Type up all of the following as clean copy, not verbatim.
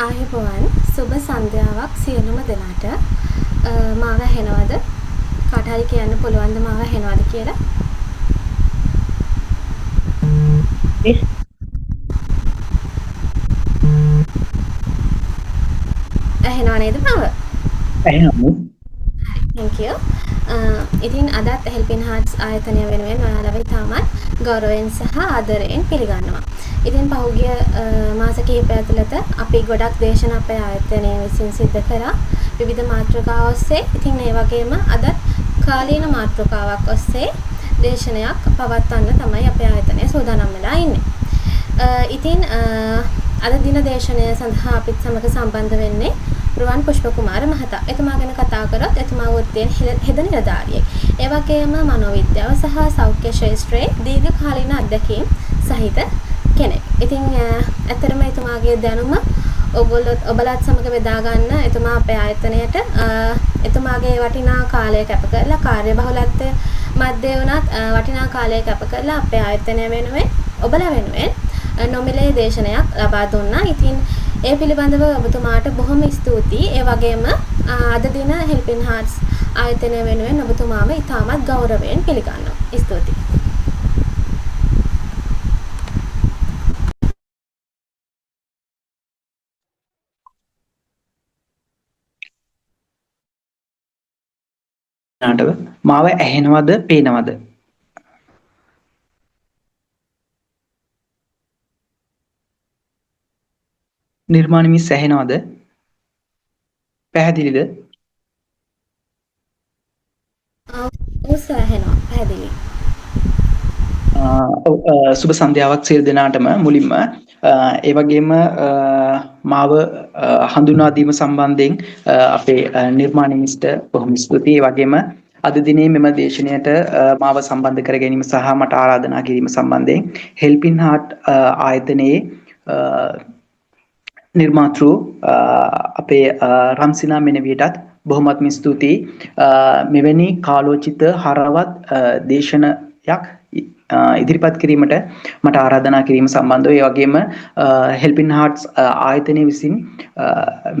ආයුබෝවන් සුබ සන්ධ්‍යාවක් සියලුම දෙනාට. මාව ඇහෙනවද? කාට හරි කියන්න පුළුවන්ද මාව ඇහෙනවද කියලා? ඇහෙනව නේද මාව? ඇහෙනවා. Thank you. ඉතින් අදත් Helping Hearts ආයතනය වෙනුවෙන් ඔයාලව ඉතාමත් ගෞරවයෙන් සහ ආදරයෙන් පිළිගන්නවා. ඉතින් පහුගිය මාස කිහිපය ඇතුළත අපි ගොඩක් දේශන අපේ ආයතනය විසින් සිද්ධ කරා විවිධ මාතෘකා ඔස්සේ. ඉතින් ඒ වගේම අද කාලීන මාතෘකාවක් ඔස්සේ දේශනයක් පවත්වන්න තමයි අපේ ආයතනය සූදානම් වෙලා ඉන්නේ. ඉතින් අද දින දේශනය සඳහා අපිත් සමග සම්බන්ධ වෙන්නේ රුවන් පුෂ්ප කුමාර මහතා. එතුමා ගැන කතා කරොත් එතුමා වෘත්තීන් හෙද නිලධාරියෙක්. ඒ වගේම මනෝවිද්‍යාව සහ සෞඛ්‍ය ශාස්ත්‍රයේ දීර්ඝකාලීන අත්දැකීම් සහිත කෙනෙක්. ඉතින් ඇත්තටම එතුමාගේ දැනුම ඔබලත් සමග බෙදා ගන්න එතුමා අපේ ආයතනයට එතුමාගේ වටිනා කාලය කැප කරලා කාර්යබහුලත්වය මැද්දේ වුණත් වටිනා කාලය කැප කරලා අපේ ආයතනය වෙනුවෙන් ඔබලා වෙනුවෙන් නොමිලේ දේශනයක් ලබා දුන්නා. ඉතින් ඒ පිළිබඳව ඔබතුමාට බොහොම ස්තුතියි. ඒ වගේම අද දින Helping Hearts ආයතනය වෙනුවෙන් ඔබතුමාව ඉතාමත් ගෞරවයෙන් පිළිගන්නවා. ස්තුතියි. නාටව මාව ඇහෙනවද පේනවද? නිර්මාණ මිස් ඇහෙනවද? පැහැදිලිද? ඇහෙනවා පැහැදිලි. සුබ සන්ධ්‍යාවක් සියලු දෙනාටම මුලින්ම ඒ වගේම මාව හඳුනා දීම සම්බන්ධයෙන් අපේ නිර්මාණ මිස්ට බොහොම ස්තුතියි. ඒ වගේම අද දිනේ මෙම දේශනයට මාව සම්බන්ධ කර ගැනීම සහ මට ආරාධනා කිරීම සම්බන්ධයෙන් Helping Heart ආයතනයේ නිර්මාතෘ අපේ රම්සිනා මෙනවියටත් බොහොමත්ම ස්තුතියි. මෙවැනි කාලෝචිත හරවත් දේශනයක් ඉදිරිපත් කිරීමට මට ආරාධනා කිරීම සම්බන්ධව ඒ වගේම Helping Hearts ආයතනය විසින්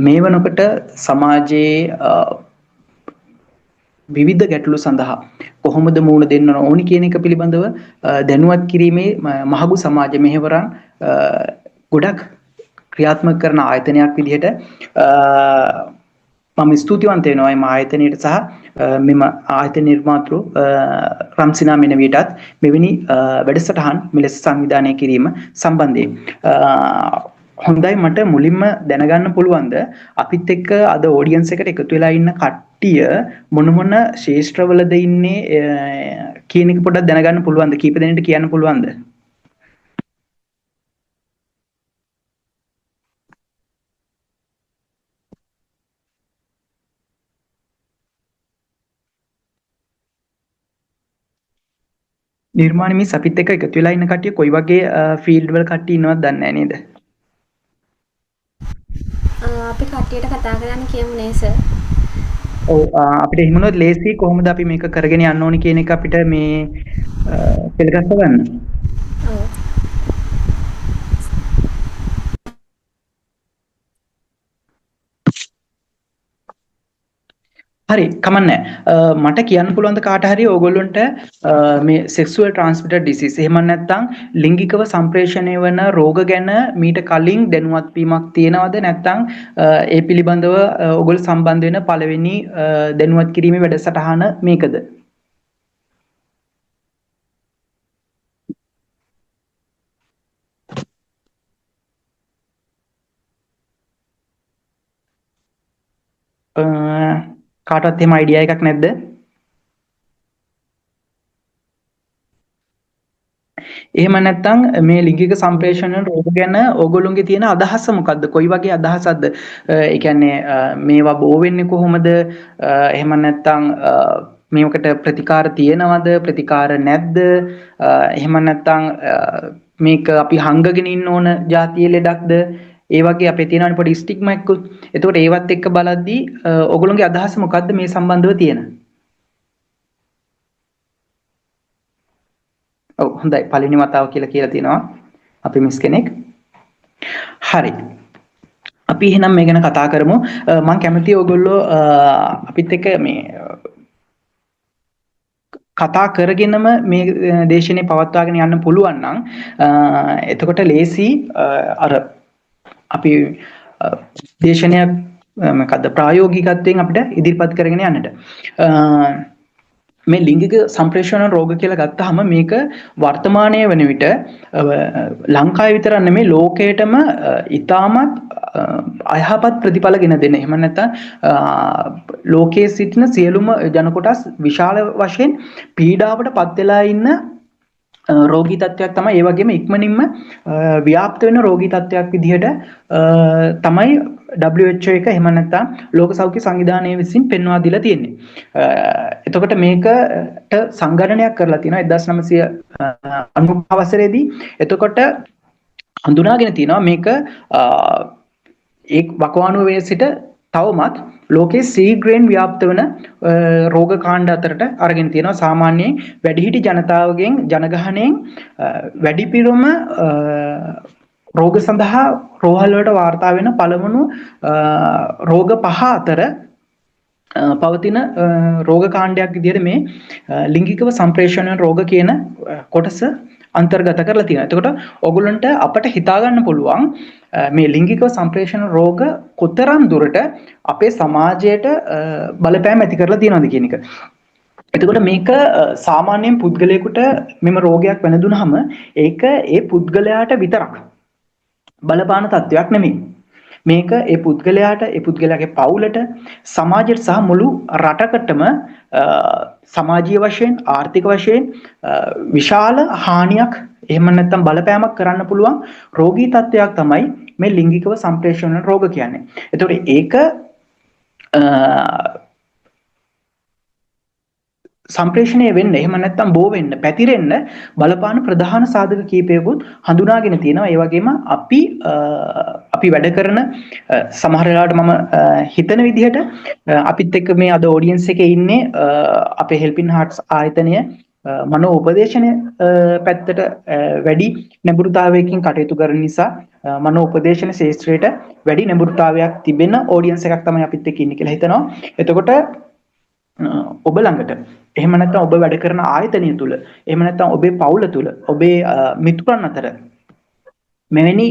මේ වනකොට සමාජයේ විවිධ ගැටලු සඳහා කොහොමද මුහුණ දෙන්න ඕනි කියන එක පිළිබඳව දැනුවත් කිරීමේ මහඟු සමාජ මෙහෙවරන් ගොඩක් ක්‍රියාත්මක කරන ආයතනයක් විදිහට මම ස්තුතිවන්ත වෙනවා මේ ආයතනයට සහ මෙම ආයතන නිර්මාතෘ රම්සිනා මෙනවියටත් මෙවැනි වැඩසටහන් මෙලෙස සංවිධානය කිරීම සම්බන්ධයෙන් හොඳයි. මට මුලින්ම දැනගන්න පුළුවන්ද අපිත් එක්ක අද ඔඩියන්ස් එකට එකතු වෙලා ඉන්න කට්ටිය මොන මොන ශාස්ත්‍රවලද ඉන්නේ කියන එක පොඩ්ඩක් දැනගන්න පුළුවන්ද? කීප දෙනෙක්ට කියන්න පුළුවන්ද? නිර්මාණ මිස් අපිත් එක්ක එකතු වෙලා ඉන්න කට්ටිය කොයි වගේ ෆීල්ඩ් වල කට්ටිය ඉන්නවද දන්නේ නැහැ නේද? අපි කට්ටියට කතා කරන්න කියමු නේ සර්. ඔව් අපිට එහෙමනොත් ලේසි කොහොමද අපි මේක කරගෙන යන්න ඕනි කියන එක අපිට මේ පෙළගස්ස ගන්න. ඔව්. හරි කමන්නේ. මට කියන්න පුළුවන් ද කාට හරි ඕගොල්ලන්ට මේ sexual transmitted disease එහෙම නැත්නම් ලිංගිකව සම්ප්‍රේෂණය වන රෝග ගැන මීට කලින් දැනුවත් වීමක් තියෙනවද? නැත්නම් ඒ පිළිබඳව ඕගොල්ලෝ සම්බන්ධ වෙන පළවෙනි දැනුවත් කිරීමේ වැඩසටහන මේකද? කාටවත් එහෙම අයිඩියා එකක් නැද්ද? එහෙම නැත්නම් මේ ලිංගික සම්ප්‍රේෂණ රෝග ගැන ඕගොල්ලෝගේ තියෙන අදහස මොකද්ද? කොයි වගේ අදහසක්ද? ඒ කියන්නේ මේවා බෝ වෙන්නේ කොහොමද? එහෙම නැත්නම් මේකට ප්‍රතිකාර තියෙනවද? ප්‍රතිකාර නැද්ද? එහෙම නැත්නම් මේක අපි හංගගෙන ඉන්න ඕන જાතිය ලෙඩක්ද? ඒ වගේ අපේ තියෙනවනේ පොඩි ස්ටිග්මා එකකුත්. එතකොට ඒවත් එක්ක බලද්දී ඕගොල්ලෝගේ අදහස මොකද්ද මේ සම්බන්ධව තියෙන? ඔව් හොඳයි. පළවෙනි වතාව කියලා තියෙනවා අපි මිස් කෙනෙක්. හරි. අපි එහෙනම් මේ ගැන කතා කරමු. මම කැමතියි ඔයගොල්ලෝ අපිත් එක්ක මේ කතා කරගෙනම මේ දේශනේ පවත්වාගෙන යන්න පුළුවන් නම් එතකොට ලේසි අර අපි දේශනයක් මොකද්ද ප්‍රායෝගිකත්වයෙන් අපිට ඉදිරිපත් කරගෙන යන්නට මේ ලිංගික සම්ප්‍රේෂණ රෝග කියලා ගත්තාම මේක වර්තමානයේ වන විට ලංකාවේ විතරක් නෙමෙයි ලෝකයටම ඉතාමත් අයහපත් ප්‍රතිඵල ගෙන දෙන. එහෙම නැත්නම් ලෝකයේ සිටින සියලුම ජන කොටස් විශාල වශයෙන් පීඩාවට පත් වෙලා ඉන්න රෝගී තත්ත්වයක් තමයි. ඒ වගේම ඉක්මනින්ම ව්‍යාප්ත වෙන රෝගී තත්ත්වයක් විදිහට තමයි WHO එක එහෙම නැත්නම් ලෝක සෞඛ්‍ය සංවිධානය විසින් පෙන්වා දීලා තියෙන්නේ. එතකොට මේකට සංගණනයක් කරලා තියෙනවා 1995 වසරේදී. එතකොට හඳුනාගෙන තියෙනවා මේක ඒ වකවානුව වේ සිට තවමත් ලෝකයේ ශීඝ්‍රයෙන් ව්‍යාප්ත වන රෝග කාණ්ඩ අතරට අරගෙන තියෙනවා. සාමාන්‍යයෙන් වැඩිහිටි ජනතාවගෙන් ජනගහණයෙන් වැඩිපිරම රෝග සඳහා රෝහල් වලට වාර්තා වෙන පළමුණු රෝග පහ අතර පවතින රෝග කාණ්ඩයක් විදිහට මේ ලිංගිකව සම්ප්‍රේෂණ රෝග කියන කොටස අන්තර්ගත කරලා තියෙනවා. එතකොට ඔයගොල්ලන්ට අපට හිතා ගන්න පුළුවන් මේ ලිංගිකව සම්ප්‍රේෂණ රෝග කොතරම් දුරට අපේ සමාජයට බලපෑම් ඇති කරලා තියෙනවද කියන එක. එතකොට මේක සාමාන්‍යයෙන් පුද්ගලයෙකුට මෙම රෝගයක් වෙනදුනහම ඒක ඒ පුද්ගලයාට විතරක් බලපාන තත්වයක් නෙමෙයි. මේක ඒ පුද්ගලයාට ඒ පුද්ගලයාගේ පවුලට සමාජයට සහ මුළු රටකටම සමාජීය වශයෙන් ආර්ථික වශයෙන් විශාල හානියක් එහෙම නැත්නම් බලපෑමක් කරන්න පුළුවන් රෝගී තත්වයක් තමයි මේ ලිංගිකව සම්ප්‍රේෂණ රෝග කියන්නේ. එතකොට ඒක සම්ප්‍රේෂණය වෙන්න එහෙම නැත්නම් බෝ වෙන්න පැතිරෙන්න බලපාන ප්‍රධාන සාධක කීපයකුත් හඳුනාගෙන තියෙනවා. ඒ වගේම අපි වැඩ කරන සමහර වෙලාවට මම හිතන විදිහට අපිත් එක්ක මේ අද ඔඩියන්ස් එකේ ඉන්නේ අපේ හෙල්පින් හાર્ට්ස් ආයතනය මනෝ උපදේශන පැත්තට වැඩි නැඹුරුතාවයකින් කටයුතු කරන නිසා මනෝ උපදේශන ශාස්ත්‍රයට වැඩි නැඹුරුතාවයක් තිබෙන ඔඩියන්ස් එකක් තමයි අපිත් එක්ක ඉන්නේ කියලා හිතනවා. එතකොට ඔබ ළඟට එහෙම නැත්නම් ඔබ වැඩ කරන ආයතනය තුල එහෙම නැත්නම් ඔබේ පවුල තුල ඔබේ මිතුරන් අතර මෙවැනි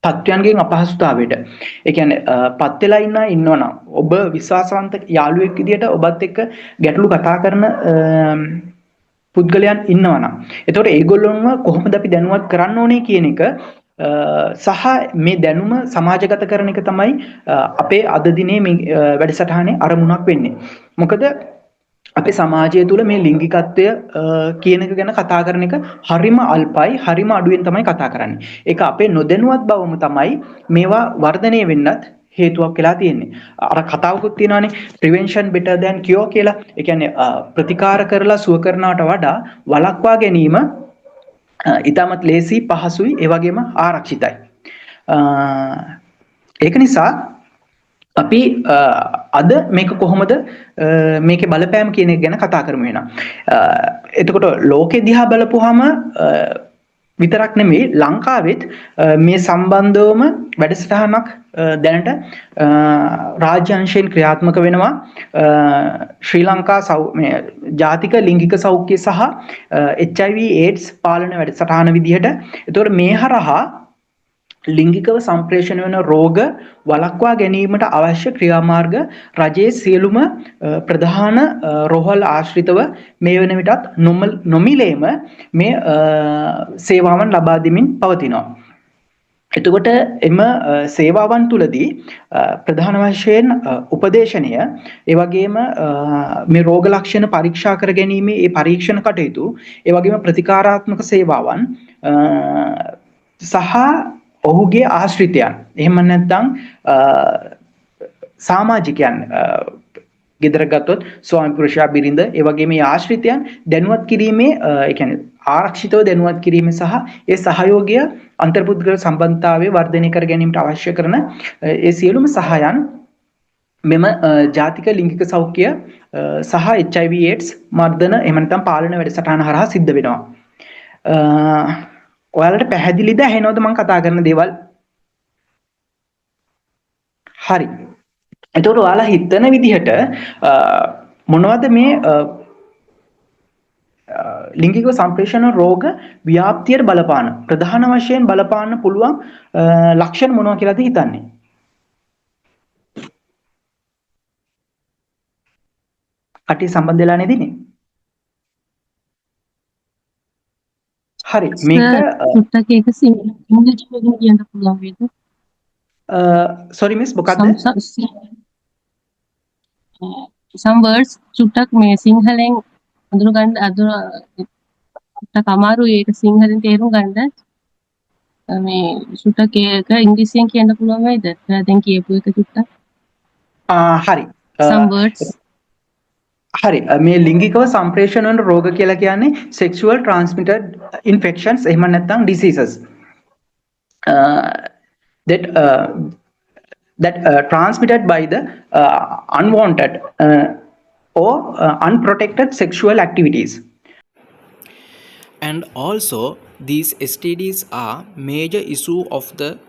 තත්ත්වයන්ගෙන් අපහසුතාවයට ඒ කියන්නේ පත් වෙලා ඉන්නවනම් ඔබ විශ්වාසවන්ත යාළුවෙක් විදියට ඔබත් එක්ක ගැටලු කතා කරන පුද්ගලයන් ඉන්නවනම් එතකොට ඒගොල්ලොන්ව කොහොමද අපි දැනුවත් කරන්න ඕනේ කියන එක සහ මේ දැනුම සමාජගත කරන එක තමයි අපේ අද දිනේ මේ වැඩසටහනේ අරමුණක් වෙන්නේ. මොකද අපේ සමාජය තුළ මේ ලිංගිකත්වය කියන එක ගැන කතා කරන එක හරිම අල්පයි, හරිම අඩුවෙන් තමයි කතා කරන්නේ. ඒක අපේ නොදැනුවත් බවම තමයි මේවා වර්ධනය වෙන්නත් හේතුවක් වෙලා තියෙන්නේ. අර කතාවකුත් තියෙනවානේ prevention better than cure කියලා. ඒ කියන්නේ ප්‍රතිකාර කරලා සුව කරනවට වඩා වළක්වා ගැනීම ඉතාමත් ලේසි, පහසුයි, ඒ වගේම ආරක්ෂිතයි. ඒක නිසා අපි අද මේක කොහොමද මේකේ බලපෑම කියන එක ගැන කතා කරමු වෙනවා. එතකොට ලෝකෙ දිහා බලපුවාම විතරක් නෙමෙයි ලංකාවෙත් මේ සම්බන්ධවම වැඩසටහනක් දැනට රාජ්‍ය අංශයෙන් ක්‍රියාත්මක වෙනවා. ශ්‍රී ලංකා ජාතික ලිංගික සෞඛ්‍ය සහ HIV AIDS පාලන වැඩසටහන විදිහට. එතකොට මේ හරහා ලිංගිකව සම්ප්‍රේෂණ වන රෝග වළක්වා ගැනීමට අවශ්‍ය ක්‍රියාමාර්ග රජයේ සියලුම ප්‍රධාන රෝහල් ආශ්‍රිතව මේ වන විටත් නොමිලේම මේ සේවාවන් ලබා දෙමින් පවතිනවා. එතකොට එම සේවාවන් තුලදී ප්‍රධාන වශයෙන් උපදේශනය ඒ වගේම මේ රෝග ලක්ෂණ පරීක්ෂා කර ගැනීමේ ඒ පරීක්ෂණ කටයුතු ඒ වගේම ප්‍රතිකාරාත්මක සේවාවන් සහ ඔහුගේ ආශ්‍රිතයන් එහෙම නැත්නම් සමාජිකයන් ගෙදර ගත්තොත් ස්වාමි පුරුෂයා බිරිඳ ඒ වගේ මේ ආශ්‍රිතයන් දැනුවත් කිරීමේ ඒ කියන්නේ ආරක්ෂිතව දැනුවත් කිරීමේ සහ ඒ සහයෝගය අන්තර්පුද්ගල සම්බන්ධතාවය වර්ධනය කර ගැනීමට අවශ්‍ය කරන ඒ සියලුම සහායන් මෙම ජාතික ලිංගික සෞඛ්‍ය සහ HIV AIDS මර්ධන එහෙම නැත්නම් පාලන වැඩසටහන හරහා සිද්ධ වෙනවා. ඔයාලට පැහැදිලිද ඇහෙනවද මම කතා කරන දේවල්? හරි. එතකොට ඔයාලා හිතන විදිහට මොනවද මේ ලිංගික සම්ප්‍රේෂණ රෝග ව්‍යාප්තියට බලපාන ප්‍රධාන වශයෙන් බලපාන්න පුළුවන් ලක්ෂණ මොනවා කියලාද හිතන්නේ? කටි සම්බන්ධ වෙලා නේදනේ? හරි මේක චුට්ටක් ඒක ඉංග්‍රීසියෙන් කියන්න පුළුවන් වේද? sorry miss මොකක්ද? some words චුට්ටක් මේ සිංහලෙන් අඳුරගන්න චුට්ටක් අමාරුයි ඒක සිංහලෙන් තේරුම් ගන්න. මේ චුට්ටක් ඒක ඉංග්‍රීසියෙන් කියන්න පුළුවන් වේද? දැන් කියපු එක චුට්ටක්. හරි. some words හරි මේ ලිංගිකව සම්ප්‍රේෂණ වන රෝග කියලා කියන්නේ sexual transmitted infections එහෙම නැත්නම් diseases that transmitted by the unwanted or unprotected sexual activities. And also these STDs are major issue of the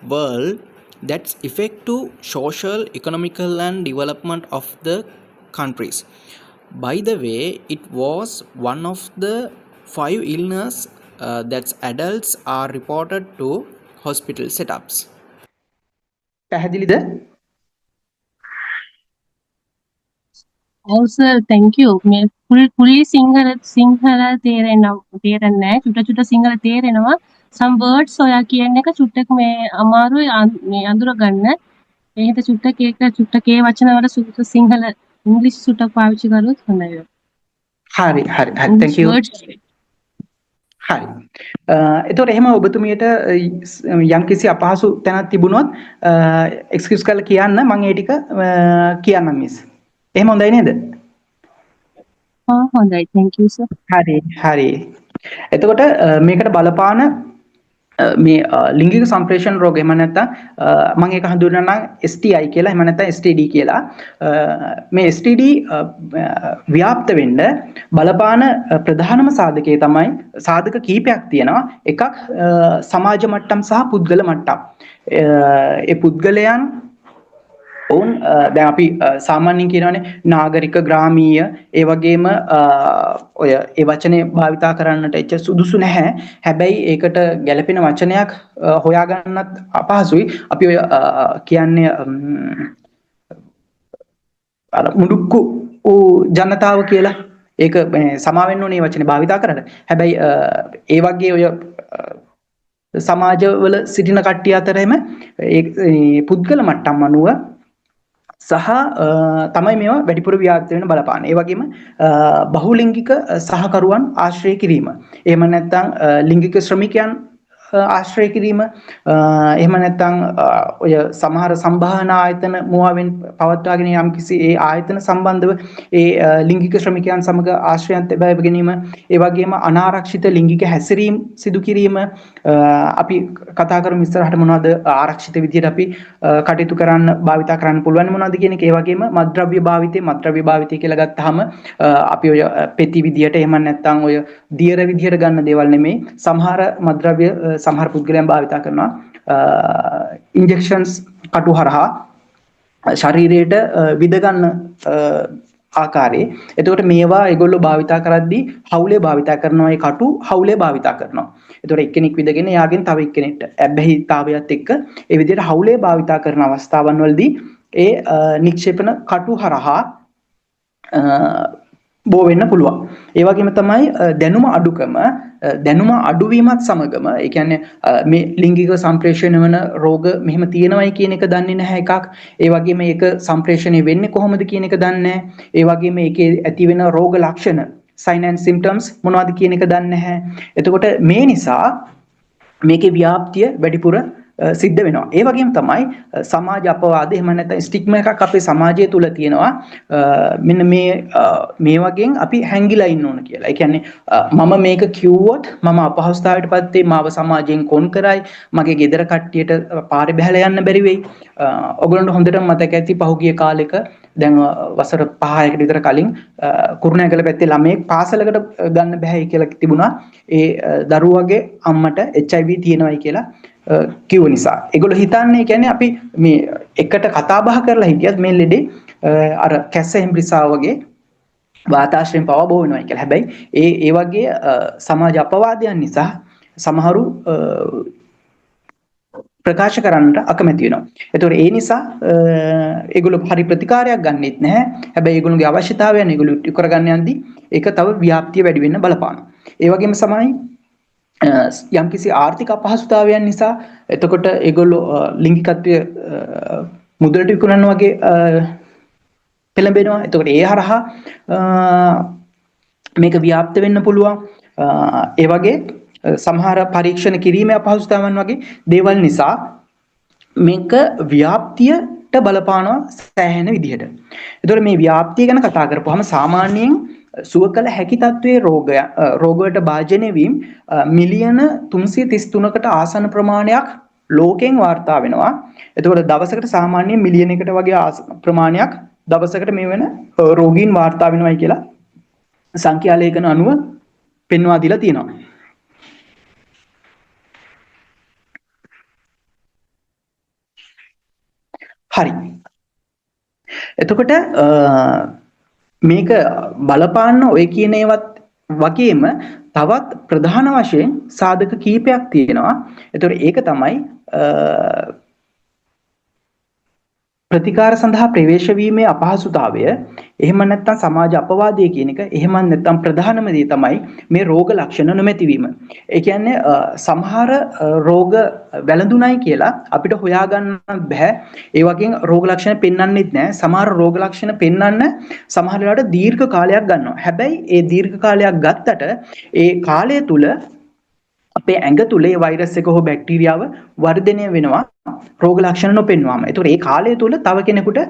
world that's affect to social, economical and development of the countries. By the way, it was one of the 5 illness that adults are reported to hospital setups. පැහැදිලිද? also thank you මේ fully Sinhala තේරෙන්නේ නැහැ චුට්ට සිංහල තේරෙනවා some words ඔයා කියන එක චුට්ටක් මේ අමාරුයි මේ අඳුර ගන්න ඒ හිත චුට්ටක් ඒක චුට්ටක් ඒ වචන වල සුද්ධ සිංහල ඉංග්‍රීසි චුට්ටක් පාවිච්චි කරොත් හොඳයි හරි thank you හරි එතකොට එහෙම ඔබතුමියට යම්කිසි අපහසු තැනක් තිබුණොත් එක්ස්කියුස් කරලා කියන්න මම ඒ ටික කියන්නම් මිස් එහෙම හොඳයි නේද? හොඳයි thank you sir. හරි. එතකොට මේකට බලපාන මේ ලිංගික සම්ප්‍රේෂණ රෝග එහෙම නැත්නම් මම ඒක හඳුන්වනවා STI කියලා එහෙම නැත්නම් STD කියලා. මේ STD ව්‍යාප්ත වෙන්න බලපාන ප්‍රධානම සාධකයේ තමයි සාධක කීපයක් තියෙනවා. එකක් සමාජ මට්ටම් සහ පුද්ගල මට්ටම්. ඒ පුද්ගලයන් ඔවුන් දැන් අපි සාමාන්‍යයෙන් කියනවානේ නාගරික ග්‍රාමීය ඒ වගේම ඔය ඒ වචනේ භාවිතා කරන්නට එච්ච සුදුසු නැහැ. හැබැයි ඒකට ගැළපෙන වචනයක් හොයාගන්නත් අපහසුයි. අපි ඔය කියන්නේ අර මුඩුක්කු ජනතාව කියලා ඒක සමාවෙන්න ඕනේ වචනේ භාවිතා කරන්න. හැබැයි ඒ වගේ ඔය සමාජවල සිටින කට්ටිය අතරෙම ඒ පුද්ගල මට්ටම් අනුව සහ තමයි මේවා වැඩිපුර ව්‍යාප්ත වෙන බලපාන. ඒ වගේම බහුලිංගික සහකරුවන් ආශ්‍රය කිරීම. එහෙම නැත්නම් ලිංගික ශ්‍රමිකයන් ආශ්‍රය කිරීම. එහෙම නැත්නම් ඔය සමහර සම්භාහන ආයතන මුවාවෙන් පවත්වාගෙන යම්කිසි ඒ ආයතන සම්බන්ධව ඒ ලිංගික ශ්‍රමිකයන් සමග ආශ්‍රයයන් බැව ගැනීම. ඒ වගේම අනාරක්ෂිත ලිංගික හැසිරීම සිදු කිරීම. අපි කතා කරමු ඉස්සරහට මොනවද ආරක්ෂිත විදියට අපි කටයුතු කරන්න භාවිතා කරන්න පුළුවන් මොනවද කියන එක. ඒ වගේම මත්ද්‍රව්‍ය භාවිතය කියලා ගත්තාම අපි ඔය පෙති විදියට එහෙම නැත්නම් ඔය දියර විදියට ගන්න දේවල් නෙමෙයි. සමහර මත්ද්‍රව්‍ය සමහර පුද්ගලයන් භාවිතා කරනවා ඉන්ජෙක්ෂන්ස් කටු හරහා ශරීරයට විද ගන්න ආකාරයේ. එතකොට මේවා ඒගොල්ලෝ භාවිතා කරද්දී හවුලේ භාවිතා කරනවා. ඒ කටු හවුලේ භාවිතා කරනවා. එතකොට එක්කෙනෙක් විදගෙන එයාගෙන් තව එක්කෙනෙක්ට ඇබ්බැහිතාවයත් එක්ක ඒ විදිහට හවුලේ භාවිතා කරන අවස්ථාවන් වලදී ඒ නික්ෂේපන කටු හරහා බෝ වෙන්න පුළුවන්. ඒ වගේම තමයි දැනුම අඩුවීමත් සමගම ඒ කියන්නේ මේ ලිංගික සම්ප්‍රේෂණ වන රෝග මෙහෙම තියෙනවයි කියන එක දන්නේ නැහැ එකක්. ඒ වගේම ඒක සම්ප්‍රේෂණය වෙන්නේ කොහොමද කියන එක දන්නේ නැහැ. ඒ වගේම ඒකේ ඇති වෙන රෝග ලක්ෂණ sign and symptoms මොනවද කියන එක දන්නේ නැහැ. එතකොට මේ නිසා මේකේ ව්‍යාප්තිය වැඩිපුර සිද්ධ වෙනවා. ඒ වගේම තමයි සමාජ අපවාද එහෙම නැත්නම් ස්ටිග්මා එකක් අපේ සමාජය තුල තියෙනවා. මෙන්න මේ වගේන් අපි හැංගිලා ඉන්න ඕන කියලා. ඒ කියන්නේ මම මේක කිව්වොත් මම අපහසුතාවයටපත් වෙයි, මාව සමාජයෙන් කොන් කරයි, මගේ ගෙදර කට්ටියට පාරේ බහැලා යන්න බැරි වෙයි. ඔයගොල්ලන්ට හොඳටම මතක ඇති පහුගිය කාලෙක දැන් වසර 5කට විතර කලින් කුරුණෑගල පැත්තේ ළමයෙක් පාසලකට ගන්න බැහැයි කියලා තිබුණා. ඒ දරුවගේ අම්මට HIV තියෙනවයි කියලා. කිව්ව නිසා. ඒගොල්ලෝ හිතන්නේ කියන්නේ අපි මේ එකට කතා බහ කරලා හිටියත් මේ ලෙඩේ අර කැස්ස හෙම්බ්‍රිසා වගේ වාතාශ්‍රයෙන් පවා බෝ වෙනවා කියලා. හැබැයි ඒ වගේ සමාජ අපවාදයන් නිසා සමහරු ප්‍රකාශ කරන්නට අකමැති වෙනවා. ඒතකොට ඒ නිසා ඒගොල්ලෝ හරි ප්‍රතිකාරයක් ගන්නෙත් නැහැ. හැබැයි ඒගොල්ලෝගේ අවශ්‍යතාවයන් ඒගොල්ලෝ ඉටු කරගන්න යද්දී ඒක තව ව්‍යාප්තිය වැඩි වෙන්න බලපානවා. ඒ වගේම සමයි යම්කිසි ආර්ථික අපහසුතාවයන් නිසා එතකොට ඒගොල්ලෝ ලිංගිකත්වය මුදලට විකුණන වගේ පෙළඹෙනවා. එතකොට ඒ හරහා මේක ව්‍යාප්ත වෙන්න පුළුවන්. ඒ වගේ සමහර පරීක්ෂණ කිරීමේ අපහසුතාවන් වගේ දේවල් නිසා මේක ව්‍යාප්තියට බලපානවා සෑහෙන විදිහට. එතකොට මේ ව්‍යාප්තිය ගැන කතා කරපුවාම සාමාන්‍යයෙන් සුව කළ හැකි තත්වයේ රෝගවලට භාජනය වීම මිලියන 333කට ආසන්න ප්‍රමාණයක් ලෝකෙන් වාර්තා වෙනවා. එතකොට දවසකට සාමාන්‍යයෙන් මිලියනයකට වගේ ප්‍රමාණයක් දවසකට මේ වෙන රෝගීන් වාර්තා වෙනවයි කියලා සංඛ්‍යා ලේඛන අනුව පෙන්වා දීලා තියෙනවා. හරි. එතකොට මේක බලපාන්න ඔය කියන ඒවත් වගේම තවත් ප්‍රධාන වශයෙන් සාධක කීපයක් තියෙනවා. එතකොට ඒක තමයි ප්‍රතිකාර සඳහා ප්‍රවේශ වීමේ අපහසුතාවය, එහෙම නැත්නම් සමාජ අපවාදය කියන එක, එහෙම නැත්නම් ප්‍රධානම දේ තමයි මේ රෝග ලක්ෂණ නොමැති වීම. ඒ කියන්නේ සමහර රෝග වැළඳුණයි කියලා අපිට හොයාගන්න බෑ. ඒ වගේම රෝග ලක්ෂණ පෙන්වන්නෙත් නෑ. සමහර රෝග ලක්ෂණ පෙන්වන්න සමහර වෙලාවට දීර්ඝ කාලයක් ගන්නවා. හැබැයි ඒ දීර්ඝ කාලයක් ගත්තට ඒ කාලය තුල අපේ ඇඟ තුල ඒ වෛරස් එක හෝ බැක්ටීරියාව වර්ධනය වෙනවා රෝග ලක්ෂණ නොපෙන්වාම. ඒතකොට ඒ කාලය තුල තව කෙනෙකුට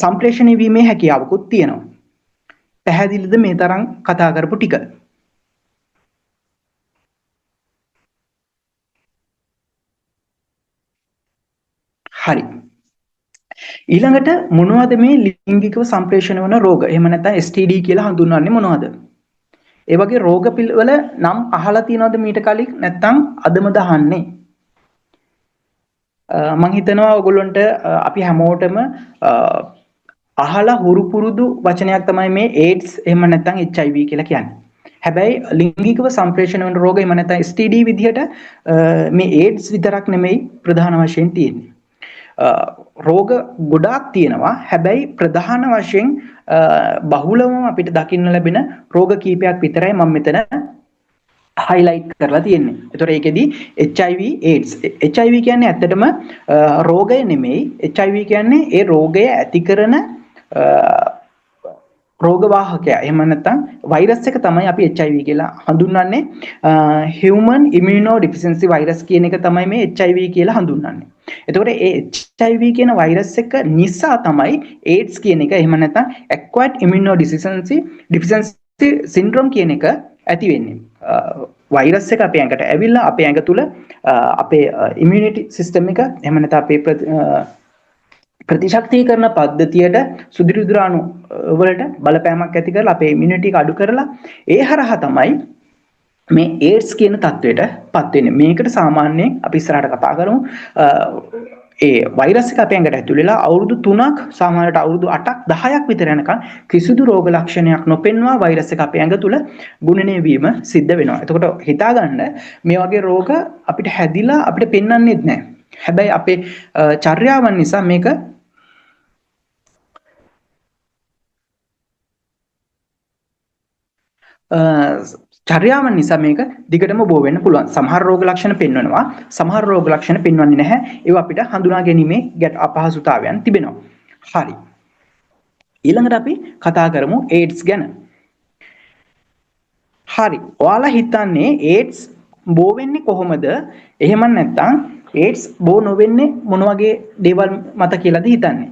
සම්ප්‍රේෂණය වීමේ හැකියාවකුත් තියෙනවා. පැහැදිලිද මේ තරම් කතා කරපු ටික? හරි. ඊළඟට මොනවද මේ ලිංගිකව සම්ප්‍රේෂණය වන රෝග? එහෙම නැත්නම් STD කියලා හඳුන්වන්නේ මොනවද? ඒ වගේ රෝග පිළිවෙල නම් අහලා තියෙනවද මීට කලින්? නැත්නම් අදම දහන්නේ? මම හිතනවා ඔයගොල්ලන්ට අපි හැමෝටම අහලා හුරු පුරුදු වචනයක් තමයි මේ AIDS එහෙම නැත්නම් HIV කියලා කියන්නේ. හැබැයි ලිංගිකව සම්ප්‍රේෂණ වෙන රෝග එහෙම නැත්නම් STD විදිහට මේ AIDS විතරක් නෙමෙයි ප්‍රධාන වශයෙන් තියෙන්නේ. රෝග ගොඩාක් තියෙනවා. හැබැයි ප්‍රධාන වශයෙන් බහුලවම අපිට දකින්න ලැබෙන රෝග කීපයක් විතරයි මම මෙතන highlight කරලා තියෙන්නේ. ඒතකොට ඒකෙදි HIV AIDS. HIV කියන්නේ ඇත්තටම රෝගය නෙමෙයි. HIV කියන්නේ ඒ රෝගය ඇති කරන රෝග වාහකයා. එහෙම නැත්නම් වෛරස් එක තමයි අපි HIV කියලා හඳුන්වන්නේ. human immunodeficiency virus කියන එක තමයි මේ HIV කියලා හඳුන්වන්නේ. එතකොට ඒ HIV කියන වෛරස් එක නිසා තමයි AIDS කියන එක එහෙම නැත්නම් acquired immunodeficiency syndrome කියන එක ඇති වෙන්නේ. වෛරස් එක අපේ ඇඟට ඇවිල්ලා අපේ ඇඟ තුල අපේ immunity system එක එහෙම නැත්නම් අපේ ප්‍රතිශක්තිකරණ පද්ධතියට සුදුරුදුරාණු වලට බලපෑමක් ඇති කරලා අපේ immunity එක අඩු කරලා ඒ හරහා තමයි මේ AIDS කියන තත්වයටපත් වෙන්නේ. මේකට සාමාන්‍යයෙන් අපි ඉස්සරහට කතා කරමු. ඒ වෛරස් එක අපේ ඇඟට ඇතුල් වෙලා අවුරුදු 3ක් සාමාන්‍යයට අවුරුදු 8ක් 10ක් විතර යනකම් කිසිදු රෝග ලක්ෂණයක් නොපෙන්වා වෛරස් එක අපේ ඇඟ තුල ගුණණය වීම සිද්ධ වෙනවා. එතකොට හිතාගන්න මේ වගේ රෝග අපිට හැදිලා අපිට පෙන්වන්නේත් නැහැ. හැබැයි අපේ චර්යාවන් නිසා මේක චර්යාවන් නිසා මේක දිගටම බෝ වෙන්න පුළුවන්. සමහර රෝග ලක්ෂණ පෙන්වනවා, සමහර රෝග ලක්ෂණ පෙන්වන්නේ නැහැ. ඒවා අපිට හඳුනා ගැනීමේ අපහසුතාවයන් තිබෙනවා. හරි. ඊළඟට අපි කතා කරමු AIDS ගැන. හරි. ඔයාලා හිතන්නේ AIDS බෝ වෙන්නේ කොහොමද? එහෙම නැත්නම් AIDS බෝ නොවෙන්නේ මොන වගේ දේවල් මත කියලාද හිතන්නේ?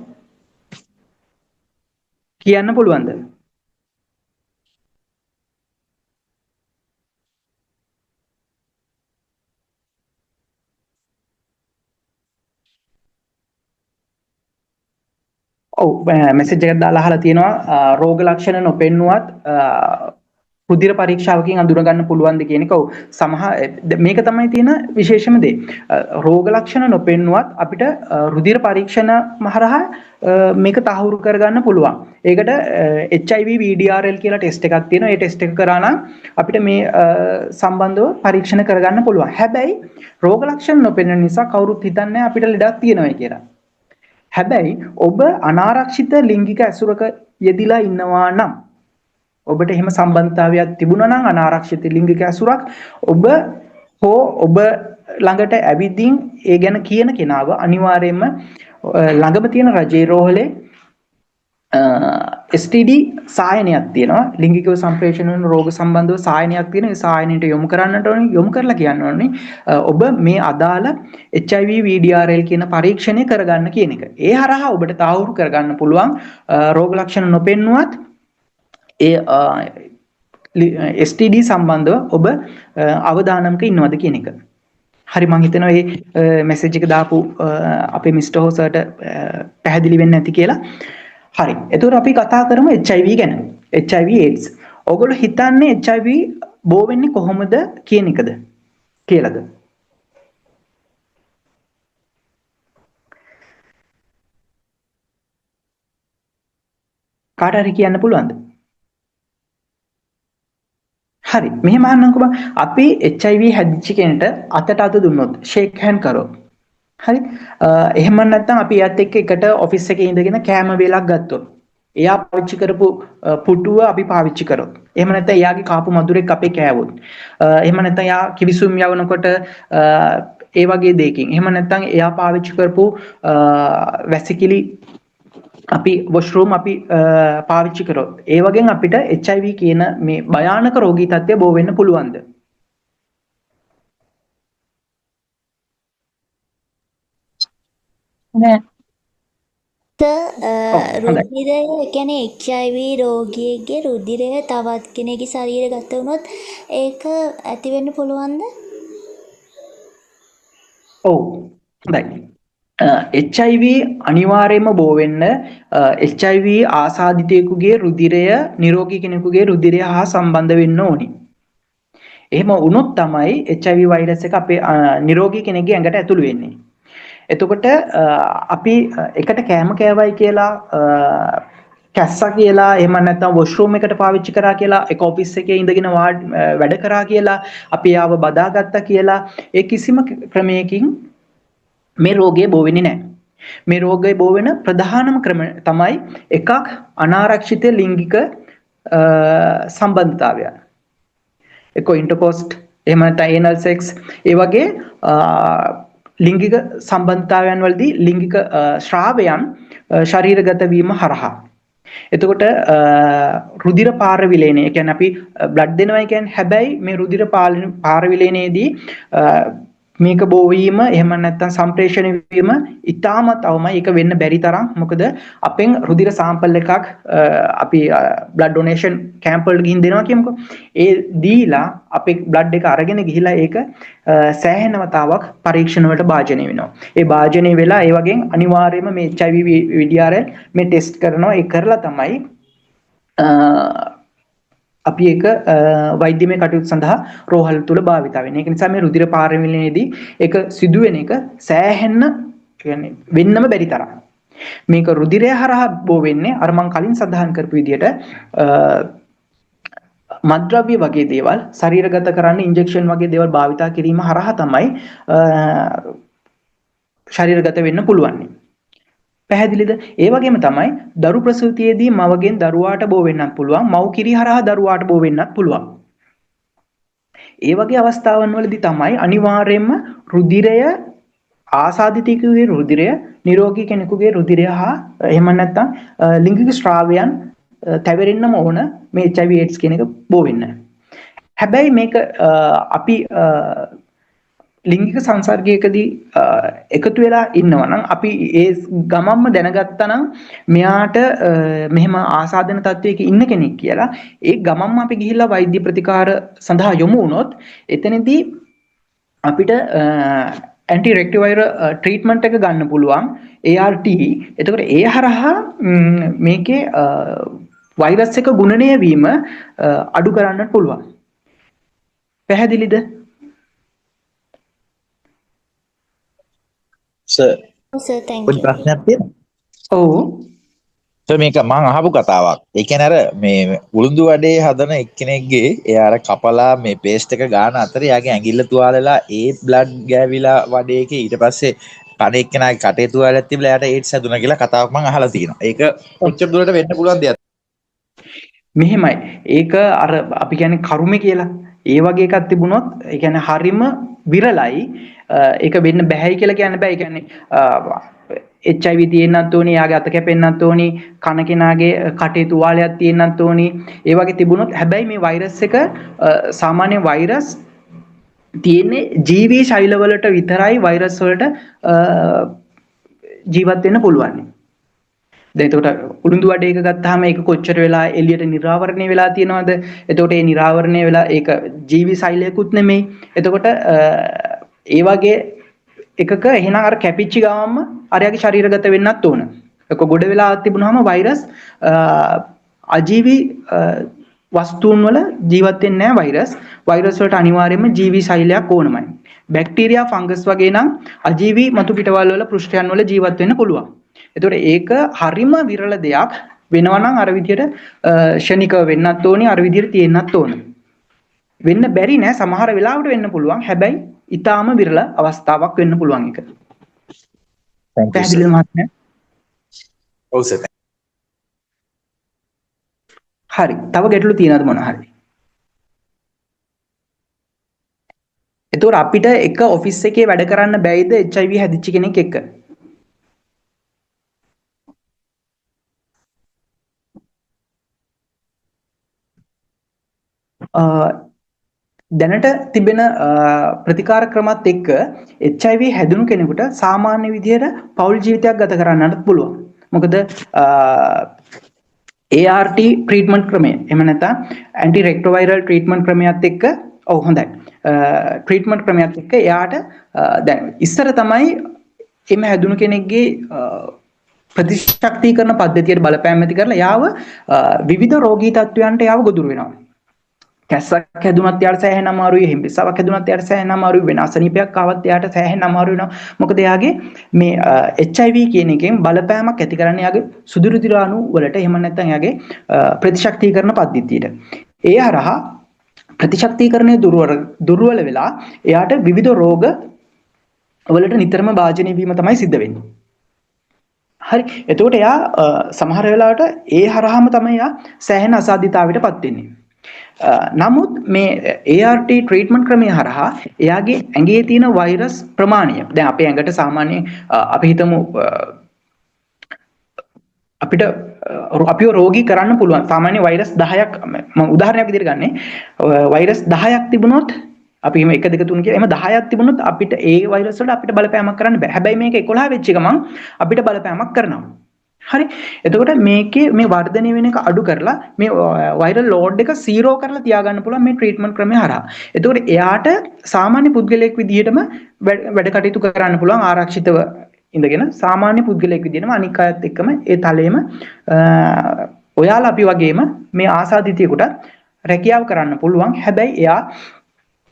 කියන්න පුළුවන්ද? ඔව් මෙසේජ් එකක් දාලා අහලා තියෙනවා රෝග ලක්ෂණ නොපෙන්නුවත් රුධිර පරීක්ෂාවකින් අඳුර ගන්න පුළුවන්ද කියන එක. ඔව් මේක තමයි තියෙන විශේෂම දේ. රෝග ලක්ෂණ නොපෙන්නුවත් අපිට රුධිර පරීක්ෂණ හරහා මේක තහවුරු කරගන්න පුළුවන්. ඒකට HIV VDRL කියලා ටෙස්ට් එකක් තියෙනවා. ඒ ටෙස්ට් එක කරා නම් අපිට මේ සම්බන්ධව පරීක්ෂණ කරගන්න පුළුවන්. හැබැයි රෝග ලක්ෂණ නොපෙනෙන නිසා කවුරුත් හිතන්නේ අපිට ලෙඩක් තියෙනවා කියලා. හැබැයි ඔබ අනාරක්ෂිත ලිංගික ඇසුරක යෙදිලා ඉන්නවා නම් ඔබට එහෙම සම්බන්ධතාවයක් තිබුණා නම් අනාරක්ෂිත ලිංගික ඇසුරක් ඔබ ඔබ ළඟට ඇවිදින් ඒ ගැන කියන කෙනාව අනිවාර්යයෙන්ම ළඟම තියෙන රජයේ රෝහලේ STD සායනයක් තියෙනවා. ලිංගිකව සම්ප්‍රේෂණ වන රෝග සම්බන්ධව සායනයක් තියෙනවා. ඒ සායනයට යොමු කරන්නට ඕනේ. යොමු කරලා කියන්න ඕනේ ඔබ මේ අදාළ HIV VDRL කියන පරීක්ෂණය කරගන්න කියන එක. ඒ හරහා ඔබට තාවුරු කරගන්න පුළුවන් රෝග ලක්ෂණ නොපෙන්නුවත් ඒ STD සම්බන්ධව ඔබ අවදානමක ඉන්නවද කියන එක. හරි මම හිතනවා මේ මැසේජ් එක දාපු අපේ මිස්ටර් හොසර්ට පැහැදිලි වෙන්නේ නැති කියලා. හරි. එතකොට අපි කතා කරමු HIV ගැන. HIV AIDS. ඔයගොල්ලෝ හිතන්නේ HIV බෝ වෙන්නේ කොහොමද කියන එකද කියලාද? කාට හරි කියන්න පුළුවන්ද? හරි මෙහෙම අහන්නම්කෝ බං අපි HIV හැදිච්ච කෙනට අතට අත දුන්නොත් ෂේක් හෑන්ඩ් කරොත් හරි එහෙම නැත්නම් අපි එයාත් එක්ක එකට ඔෆිස් එකේ ඉඳගෙන කෑම වේලක් ගත්තොත් එයා පාවිච්චි කරපු පුටුව අපි පාවිච්චි කරොත් එහෙම නැත්නම් එයාගේ කාපු මధుරෙක් අපේ කෑවොත් එහෙම නැත්නම් එයා කිවිසුම් යවනකොට ඒ වගේ දෙයකින් එහෙම නැත්නම් එයා පාවිච්චි කරපු වැසිකිලි අපි වොෂ්රූම් අපි පාවිච්චි කරොත් ඒ වගේ අපිට HIV කියන මේ භයානක රෝගී තත්ත්වය බෝ වෙන්න පුළුවන්ද? නෑ. රුධිරය කියන්නේ HIV රෝගියෙක්ගේ රුධිරය තවත් කෙනෙකුගේ ශරීරගත වුණොත් ඒක ඇති වෙන්න පුළුවන්ද? ඔව් හොඳයි. HIV අනිවාර්යයෙන්ම බෝ වෙන්න HIV ආසාදිතයෙකුගේ රුධිරය නිරෝගී කෙනෙකුගේ රුධිරය හා සම්බන්ධ වෙන්න ඕනි. එහෙම වුණොත් තමයි HIV වෛරස් එක අපේ නිරෝගී කෙනෙක්ගේ ඇඟට ඇතුළු වෙන්නේ. එතකොට අපි එකට කෑම කෑවයි කියලා කැස්සා කියලා එහෙම නැත්නම් වොෂ්රූම් එකට පාවිච්චි කරා කියලා එක ඔෆිස් එකේ ඉඳගෙන වැඩ කරා කියලා අපි ආව බදාගත්තා කියලා ඒ කිසිම ක්‍රමයකින් මේ රෝගය බෝ වෙන්නේ නැහැ. මේ රෝගය බෝ වෙන ප්‍රධානම ක්‍රම තමයි එකක් අනාරක්ෂිත ලිංගික සම්බන්ධතාවය. එක්ක ඉන්ටර්කෝස්ට් එහෙම නැත්නම් ඒනල් සෙක්ස් ඒ වගේ ලිංගික සම්බන්ධතාවයන් වලදී ලිංගික ශ්‍රාවයන් ශරීරගත වීම හරහා. එතකොට රුධිර පාරවිලේනය කියන්නේ අපි බ්ලඩ් දෙනවා කියන්නේ හැබැයි මේ රුධිර පාරවිලේනයේදී මේක බෝ වීම එහෙම නැත්නම් සම්ප්‍රේෂණය වීම ඉතාමත් අවමයි. ඒක වෙන්න බැරි තරම්. මොකද අපෙන් රුධිර සාම්පල් එකක් අපි බ්ලඩ් ඩොනේෂන් කැම්ප් වලට ගිහින් දෙනවා කියමුකෝ. ඒ දීලා අපේ බ්ලඩ් එක අරගෙන ගිහිලා ඒක සෑහෙන වතාවක් පරීක්ෂණ වලට භාජනය වෙනවා. ඒ භාජනය වෙලා ඒ වගේ අනිවාර්යයෙන්ම මේ HIV VDRL මේ ටෙස්ට් කරනවා. ඒ කරලා තමයි අපි ඒක වෛද්‍යමය කටයුතු සඳහා රෝහල් තුල භාවිත වෙන. ඒක නිසා මේ රුධිර පාරමිලේදී ඒක සිදුවෙන එක සෑහෙන්න කියන්නේ වෙන්නම බැරි තරම්. මේක රුධිරය හරහා බෝ වෙන්නේ අර මම කලින් සඳහන් කරපු විදිහට මත්ද්‍රව්‍ය වගේ දේවල් ශරීරගත කරන්න ඉන්ජෙක්ෂන් වගේ දේවල් භාවිතා කිරීම හරහා තමයි ශරීරගත වෙන්න පුළුවන්. පැහැදිලිද? ඒ වගේම තමයි දරු ප්‍රසූතියේදී මවගෙන් දරුවාට බෝ වෙන්නත් පුළුවන්. මව් කිරි හරහා දරුවාට බෝ වෙන්නත් පුළුවන්. ඒ වගේ අවස්ථාවන් වලදී තමයි අනිවාර්යයෙන්ම රුධිරය ආසාදිතයෙකුගේ රුධිරය නිරෝගී කෙනෙකුගේ රුධිරය හා එහෙම නැත්නම් ලිංගික ශ්‍රාවයන් තැවෙරෙන්නම ඕන මේ HIV AIDS කියන එක බෝ වෙන්න. හැබැයි මේක අපි ලිංගික සංසර්ගයකදී එකතු වෙලා ඉන්නවා නම් අපි ඒ ගමම්ම දැනගත්තා නම් මෙයාට මෙහෙම ආසාදන තත්වයක ඉන්න කෙනෙක් කියලා ඒ ගමම්ම අපි ගිහිල්ලා වෛද්‍ය ප්‍රතිකාර සඳහා යොමු වුණොත් එතනදී අපිට ඇන්ටි රෙක්ටිවයිරල් ට්‍රීට්මන්ට් එක ගන්න පුළුවන් ART. එතකොට ඒ හරහා මේකේ වෛරස් එක ගුණණය වීම අඩු කරන්නට පුළුවන්. පැහැදිලිද? සර් සර් thank පොඩි you. ප්‍රශ්නයක් තියෙනවා. ඔව්. සර් මේක මම අහපු කතාවක්. ඒ කියන්නේ අර මේ උළුඳු වඩේ හදන එක්කෙනෙක්ගේ එයා අර කපලා මේ පේස්ට් එක ගන්න අතර එයාගේ ඇඟිල්ල තුවාලලා ඒ බ්ලඩ් ගෑවිලා වඩේකේ ඊට පස්සේ කණ එක්කෙනාගේ කටේ තුවාලයක් තිබිලා එයාට ඒඩ්ස් හැදුණා කියලා කතාවක් මම අහලා තියෙනවා. ඒක කොච්චර දුරට වෙන්න පුළුවන් දෙයක්ද? මෙහෙමයි. ඒක අර අපි කියන්නේ කරුමේ කියලා. ඒ වගේ එකක් තිබුණොත් ඒ කියන්නේ හරිම විරලයි. ඒක වෙන්න බෑයි කියලා කියන්න බෑ. ඒ කියන්නේ HIV තියෙන්නත් ඕනේ, යාගේ අත කැපෙන්නත් ඕනේ, කන කෙනාගේ කටේ තුවාලයක් තියෙන්නත් ඕනේ. ඒ වගේ තිබුණොත් හැබැයි මේ වෛරස් එක සාමාන්‍ය වෛරස් තියෙන්නේ ජීවී ශෛලවලට විතරයි වෛරස් වලට ජීවත් වෙන්න පුළුවන්. දැන් එතකොට උළුඳු වඩේක ගත්තාම ඒක කොච්චර වෙලා එළියට නිරාවරණය වෙලා තියෙනවද? එතකොට ඒ නිරාවරණය වෙලා ඒක ජීවි ශෛලයකුත් නෙමෙයි. එතකොට ඒ වගේ එකක එහෙනම් අර කැපිච්ච ගාමම අරයාගේ ශරීරගත වෙන්නත් ඕන. ඒක ගොඩ වෙලා තිබුණාම වෛරස් අජීවී වස්තුන් වල ජීවත් වෙන්නේ නැහැ වෛරස්. වෛරස් වලට අනිවාර්යයෙන්ම ජීවි ශෛලයක් ඕනමයි. බැක්ටීරියා ෆංගස් වගේ නම් අජීවී මතු පිටවල් වල පෘෂ්ඨයන් වල ජීවත් වෙන්න පුළුවන්. එතකොට ඒක හරිම විරල දෙයක් වෙනවා නම් අර විදිහට ෂණිකව වෙන්නත් ඕනේ අර විදිහට තියෙන්නත් ඕනේ. වෙන්න බැරි නෑ සමහර වෙලාවට වෙන්න පුළුවන්. හැබැයි ඊටාම විරල අවස්ථාවක් වෙන්න පුළුවන් එක. පැහැදිලිද මහත්මයා? ඔව් සර්. හරි. තව ගැටලු තියෙනවද මොනවා හරි? එතකොට අපිට එක ඔෆිස් එකේ වැඩ කරන්න බැයිද HIV හැදිච්ච කෙනෙක් එක්ක? දැනට තිබෙන ප්‍රතිකාර ක්‍රමත් එක්ක HIV හැදුණු කෙනෙකුට සාමාන්‍ය විදිහට පෞල් ජීවිතයක් ගත කරන්නත් පුළුවන්. මොකද ART ට්‍රීට්මන්ට් ක්‍රමය එහෙම නැත්නම් ඇන්ටි රෙක්ටෝවයිරල් ට්‍රීට්මන්ට් ක්‍රමයක් එක්ක ඔව් හොඳයි. ට්‍රීට්මන්ට් ක්‍රමයක් එක්ක එයාට දැන් ඉස්සර තමයි එimhe හැදුණු කෙනෙක්ගේ ප්‍රතිශක්තිකරණ පද්ධතියට බලපෑම් ඇති කරලා යාව විවිධ රෝගී තත්ත්වයන්ට යාව ගොදුරු වෙනවා. කැස්සක් හැදුනත් යාට සෑහෙන අමාරුයි, හිම්බිස්සාවක් හැදුනත් යාට සෑහෙන අමාරුයි, වෙන අසනීපයක් ආවත් යාට සෑහෙන අමාරු වෙනවා. මොකද එයාගේ මේ HIV කියන එකෙන් බලපෑමක් ඇති කරන්නේ එයාගේ සුදුරුදිරාණු වලට, එහෙම නැත්නම් එයාගේ ප්‍රතිශක්තිකරණ පද්ධතියට. ඒ හරහා ප්‍රතිශක්තිකරණය දුර්වල වෙලා එයාට විවිධ රෝග වලට නිතරම භාජනය වීම තමයි සිද්ධ වෙන්නේ. හරි. එතකොට එයා සමහර වෙලාවට ඒ හරහාම තමයි එයා සෑහෙන අසාධ්‍යතාවයටපත් වෙන්නේ. නමුත් මේ ART ට්‍රීට්මන්ට් ක්‍රමය හරහා එයාගේ ඇඟේ තියෙන වෛරස් ප්‍රමාණය, දැන් අපේ ඇඟට සාමාන්‍ය අපි හිතමු අපිට අපිව රෝගී කරන්න පුළුවන් සාමාන්‍ය වෛරස් 10ක් මම උදාහරණයක් විදිහට ගන්නෙ. වෛරස් 10ක් තිබුණොත් අපි එහෙම 1 2 3 කියලා එහෙම 10ක් තිබුණොත් අපිට ඒ වෛරස් වලට අපිට බලපෑමක් කරන්න බෑ. හැබැයි මේක 11 වෙච්ච ගමන් අපිට බලපෑමක් කරනවා. හරි. එතකොට මේකේ මේ වර්ධනය වෙන එක අඩු කරලා මේ වෛරල් ලෝඩ් එක 0 කරලා තියාගන්න පුළුවන් මේ ට්‍රීට්මන්ට් ක්‍රමය හරහා. එතකොට එයාට සාමාන්‍ය පුද්ගලයෙක් විදිහටම වැඩ කටයුතු කරන්න පුළුවන් ආරක්ෂිතව ඉඳගෙන සාමාන්‍ය පුද්ගලයෙක් විදිහටම අනික් අයත් එක්කම ඒ තලයේම ඔයාලා අපි වගේම මේ ආසාදිතයෙකුට රැකියාව කරන්න පුළුවන්. හැබැයි එයා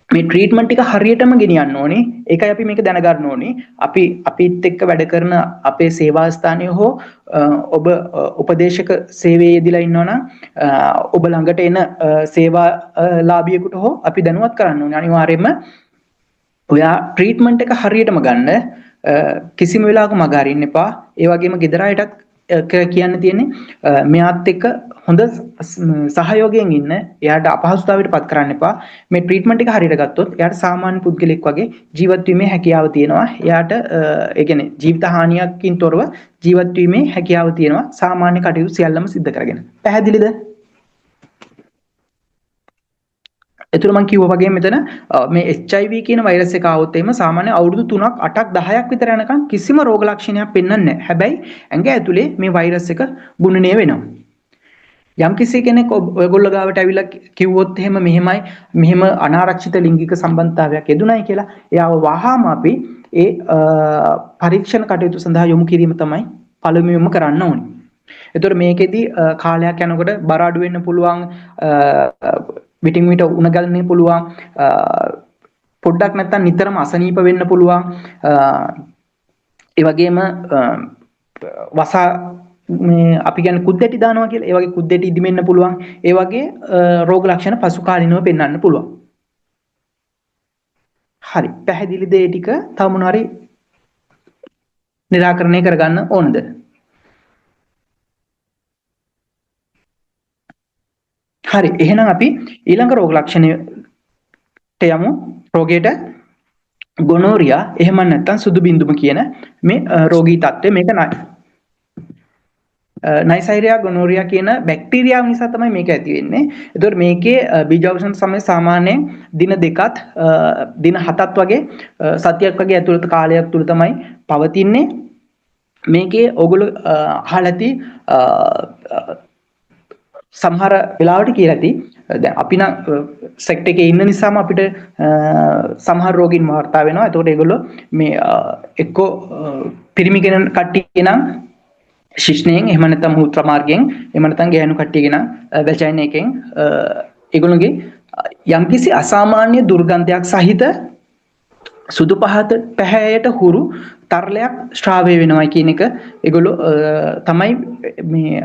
මේ ට්‍රීට්මන්ට් එක හරියටම ගෙනියන්න ඕනේ. ඒකයි අපි මේක දැනගන්න ඕනේ. අපි අපිත් එක්ක වැඩ කරන අපේ සේවා ස්ථානයේ හෝ ඔබ උපදේශක සේවයේ යෙදලා ඉන්නවනම් ඔබ ළඟට එන සේවා ලාභියෙකුට හෝ අපි දැනුවත් කරන්න ඕනේ. අනිවාර්යයෙන්ම ඔයා ට්‍රීට්මන්ට් එක හරියටම ගන්න. කිසිම වෙලාවක මග අරින්න එපා. ඒ වගේම ගෙදර අයටත් කියන්න තියෙන්නේ මෙයාත් එක්ක හොඳ සහයෝගයෙන් ඉන්න. එයාට අපහසුතාවයට පත් කරන්න එපා. මේ ට්‍රීට්මන්ට් එක හරියට ගත්තොත් එයාට සාමාන්‍ය පුද්ගලෙක් වගේ ජීවත් වීමේ හැකියාව තියෙනවා. එයාට ඒ කියන්නේ ජීවිත හානියකින් තොරව ජීවත් වීමේ හැකියාව තියෙනවා. සාමාන්‍ය කටයුතු සියල්ලම සිද්ධ කරගෙන. පැහැදිලිද? එතන මම කිව්වා වගේ මෙතන මේ HIV කියන වෛරස් එක ආවොත් එහෙම සාමාන්‍ය අවුරුදු 3ක් 8ක් 10ක් විතර යනකම් කිසිම රෝග ලක්ෂණයක් පෙන්වන්නේ නැහැ. හැබැයි ඇඟ ඇතුලේ මේ වෛරස් එක ගුණණය වෙනවා. යම් කිසි කෙනෙක් ඔයගොල්ලෝ ගාවට ඇවිල්ලා කිව්වොත් එහෙම මෙහෙම අනාරක්ෂිත ලිංගික සම්බන්ධතාවයක් යෙදුණයි කියලා එයාව වහාම අපි ඒ පරීක්ෂණ කටයුතු සඳහා යොමු කිරීම තමයි පළමුවෙන්ම කරන්න ඕනේ. එතකොට මේකෙදි කාලයක් යනකොට බර අඩු වෙන්න පුළුවන්, විටින් විට උණ ගලන්න පුළුවන්, පොඩ්ඩක් නැත්තම් නිතරම අසනීප වෙන්න පුළුවන්. ඒ වගේම වසා මේ අපි කියන්නේ කුද්දැටි දානවා කියලා. ඒ වගේ කුද්දැටි ඉදිමෙන්න පුළුවන්. ඒ වගේ රෝග ලක්ෂණ පසු කාලිනව පෙන්වන්න පුළුවන්. හරි. පැහැදිලිද ඒ ටික? තව මොනවා හරි निराකරණය කරගන්න ඕනද? හරි. එහෙනම් අපි ඊළඟ රෝග ලක්ෂණයට යමු. රෝගයට ගොනෝරියා එහෙම නැත්නම් සුදු බින්දුම කියන මේ රෝගී තත්ත්වය මේක නයිසීරියා ගොනෝරියා කියන බැක්ටීරියාව නිසා තමයි මේක ඇති වෙන්නේ. ඒතකොට මේකේ බීජාවසන සමය සාමාන්‍යයෙන් දින 2ත් දින 7ත් වගේ සතියක් වගේ ඇතුළත කාලයක් තුල තමයි පවතින්නේ. මේකේ ඔයගොල්ලෝ අහලා ඇති සමහර වෙලාවට කියලා ඇති දැන් අපි නම් සෙක්ට් එකේ ඉන්න නිසාම අපිට සමහර රෝගීන් වාර්තා වෙනවා. එතකොට ඒගොල්ලෝ මේ එක්කෝ පිරිමි කෙනෙක් කට්ටිය නම් ශිෂ්ණයෙන් එහෙම නැත්නම් මූත්‍රා මාර්ගයෙන් එහෙම නැත්නම් ගෑනු කට්ටියගෙන වැජයින එකෙන් ඒගොල්ලෝගේ යම්කිසි අසාමාන්‍ය දුර්ගන්ධයක් සහිත සුදු පහත පැහැයට හුරු තරලයක් ශ්‍රාවය වෙනවා කියන එක ඒගොල්ලෝ තමයි මේ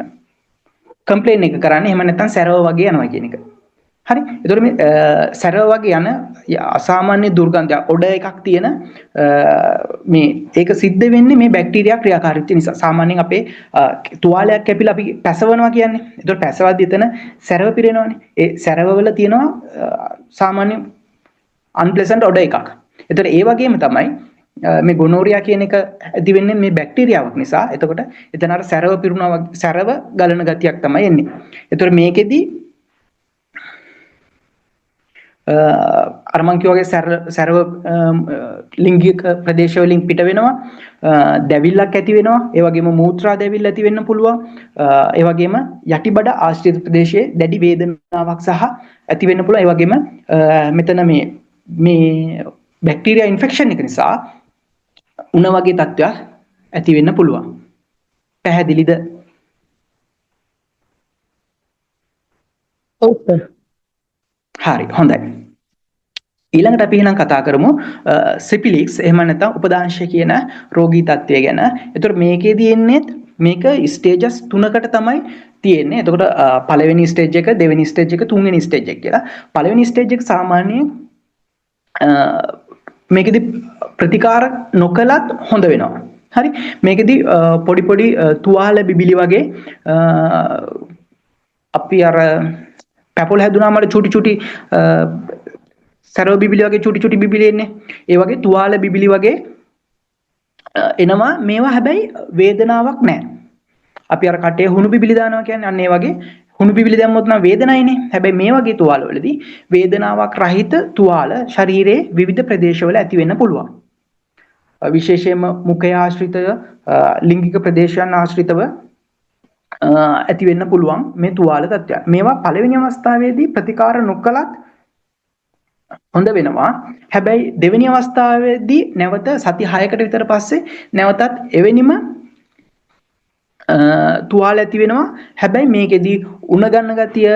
කම්ප්ලේන් එක කරන්නේ. එහෙම නැත්නම් සැරව වගේ යනවා කියන එක. හරි. ඒතකොට මේ සැරව වගේ යන අසාමාන්‍ය දුර්ගන්ධය ඔඩ එකක් තියෙන මේ ඒක සිද්ධ වෙන්නේ මේ බැක්ටීරියා ක්‍රියාකාරීත්වය නිසා. සාමාන්‍යයෙන් අපේ තුවාලයක් කැපිලා අපි පැසවනවා කියන්නේ. ඒතකොට පැසවද්දි එතන සැරව පිරෙනවානේ. ඒ සැරවවල තියෙනවා සාමාන්‍ය අන්ප්ලසන්ට් ඔඩ එකක්. ඒතකොට ඒ වගේම තමයි මේ ගොනෝරියා කියන එක ඇති වෙන්නේ මේ බැක්ටීරියාවක් නිසා. එතකොට එතන අර සැරව පිරුණා වගේ සැරව ගලන ගතියක් තමයි එන්නේ. ඒතකොට මේකෙදි අර මං කියවගේ සැරව ලිංගික ප්‍රදේශ වලින් පිට වෙනවා, දැවිල්ලක් ඇති වෙනවා, ඒ වගේම මූත්‍රා දැවිල්ල ඇති වෙන්න පුළුවන්. ඒ වගේම යටිබඩ ආශ්‍රිත ප්‍රදේශයේ දැඩි වේදනාවක් සහ ඇති වෙන්න පුළුවන්. ඒ වගේම මෙතන මේ බැක්ටීරියා ඉන්ෆෙක්ෂන් එක නිසා උණ වගේ තත්ත්වයක් ඇති වෙන්න පුළුවන්. පැහැදිලිද? ඔව් සර්. හරි හොඳයි. ඊළඟට අපි එහෙනම් කතා කරමු සිපිලික්ස් එහෙම නැත්නම් උපදාංශය කියන රෝගී තත්ත්වය ගැන. ඒතකොට මේකේදී එන්නේ මේක ස්ටේජස් 3කට තමයි තියෙන්නේ. එතකොට පළවෙනි ස්ටේජ් එක, දෙවෙනි ස්ටේජ් එක, තුන්වෙනි ස්ටේජ් එක කියලා. පළවෙනි ස්ටේජ් එක සාමාන්‍යයෙන් මේකෙදි ප්‍රතිකාර නොකලත් හොඳ වෙනවා. හරි. මේකෙදි පොඩි පොඩි තුවාල බිබිලි වගේ අපි අර පැපොල් හැදුනාම චුටි චුටි සරව බිබිලි වගේ චුටි චුටි බිබිලි එන්නේ. ඒ වගේ තුවාල බිබිලි වගේ එනවා. මේවා හැබැයි වේදනාවක් නැහැ. අපි අර කටේ හුණු බිබිලි දානවා කියන්නේ අන්න ඒ වගේ හුණු බිබිලි දැම්මොත් නම් වේදනයිනේ. හැබැයි මේ වගේ තුවාල වලදී වේදනාවක් රහිත තුවාල ශරීරයේ විවිධ ප්‍රදේශවල ඇති වෙන්න පුළුවන්. විශේෂයෙන්ම මුඛය ආශ්‍රිතව ලිංගික ප්‍රදේශයන් ආශ්‍රිතව ඇති වෙන්න පුළුවන් මේ තුවාල තත්ත්වයන්. මේවා පළවෙනි අවස්ථාවේදී ප්‍රතිකාර නොකලත් හොඳ වෙනවා. හැබැයි දෙවෙනි අවස්ථාවේදී නැවත සති 6කට විතර පස්සේ නැවතත් එවැනිම තුවාල ඇති වෙනවා. හැබැයි මේකෙදී උණ ගන්න ගතිය,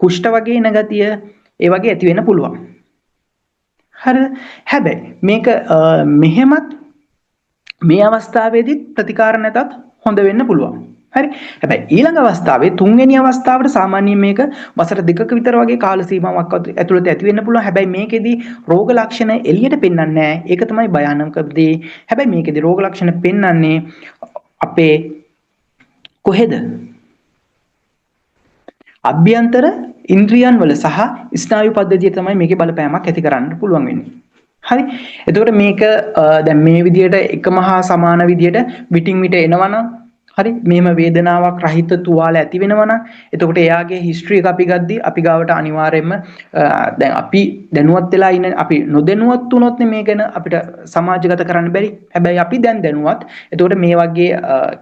කුෂ්ඨ වගේ එන ගතිය ඒ වගේ ඇති වෙන්න පුළුවන්. හරිද? හැබැයි මේක මෙහෙමත් මේ අවස්ථාවේදී ප්‍රතිකාර නැතත් හොඳ වෙන්න පුළුවන්. හරි. හැබැයි ඊළඟ අවස්ථාවේ තුන්වෙනි අවස්ථාවට සාමාන්‍යයෙන් මේක වසර 2ක විතර වගේ කාල සීමාවක් ඇතුළත ඇති වෙන්න පුළුවන්. හැබැයි මේකෙදි රෝග ලක්ෂණ එළියට පෙන්වන්නේ නැහැ. ඒක තමයි භයානක දේ. හැබැයි මේකෙදි රෝග ලක්ෂණ පෙන්වන්නේ අපේ කොහෙද? අභ්‍යන්තර ඉන්ද්‍රියන් වල සහ ස්නායු පද්ධතිය තමයි මේකේ බලපෑමක් ඇති කරන්න පුළුවන් වෙන්නේ. හරි. එතකොට මේක දැන් මේ විදිහට එකම හා සමාන විදිහට විටින් විට එනවනම් හරි මෙහෙම වේදනාවක් රහිත තුවාල ඇති වෙනවනම් එතකොට එයාගේ හිස්ටරි එක අපි ගද්දි අපි ගාවට අනිවාර්යයෙන්ම දැන් අපි දැනුවත් වෙලා ඉන්න අපි නොදැනුවත් වුණොත් මේ ගැන අපිට සමාජගත කරන්න බැරි. හැබැයි අපි දැන් දැනුවත්. එතකොට මේ වගේ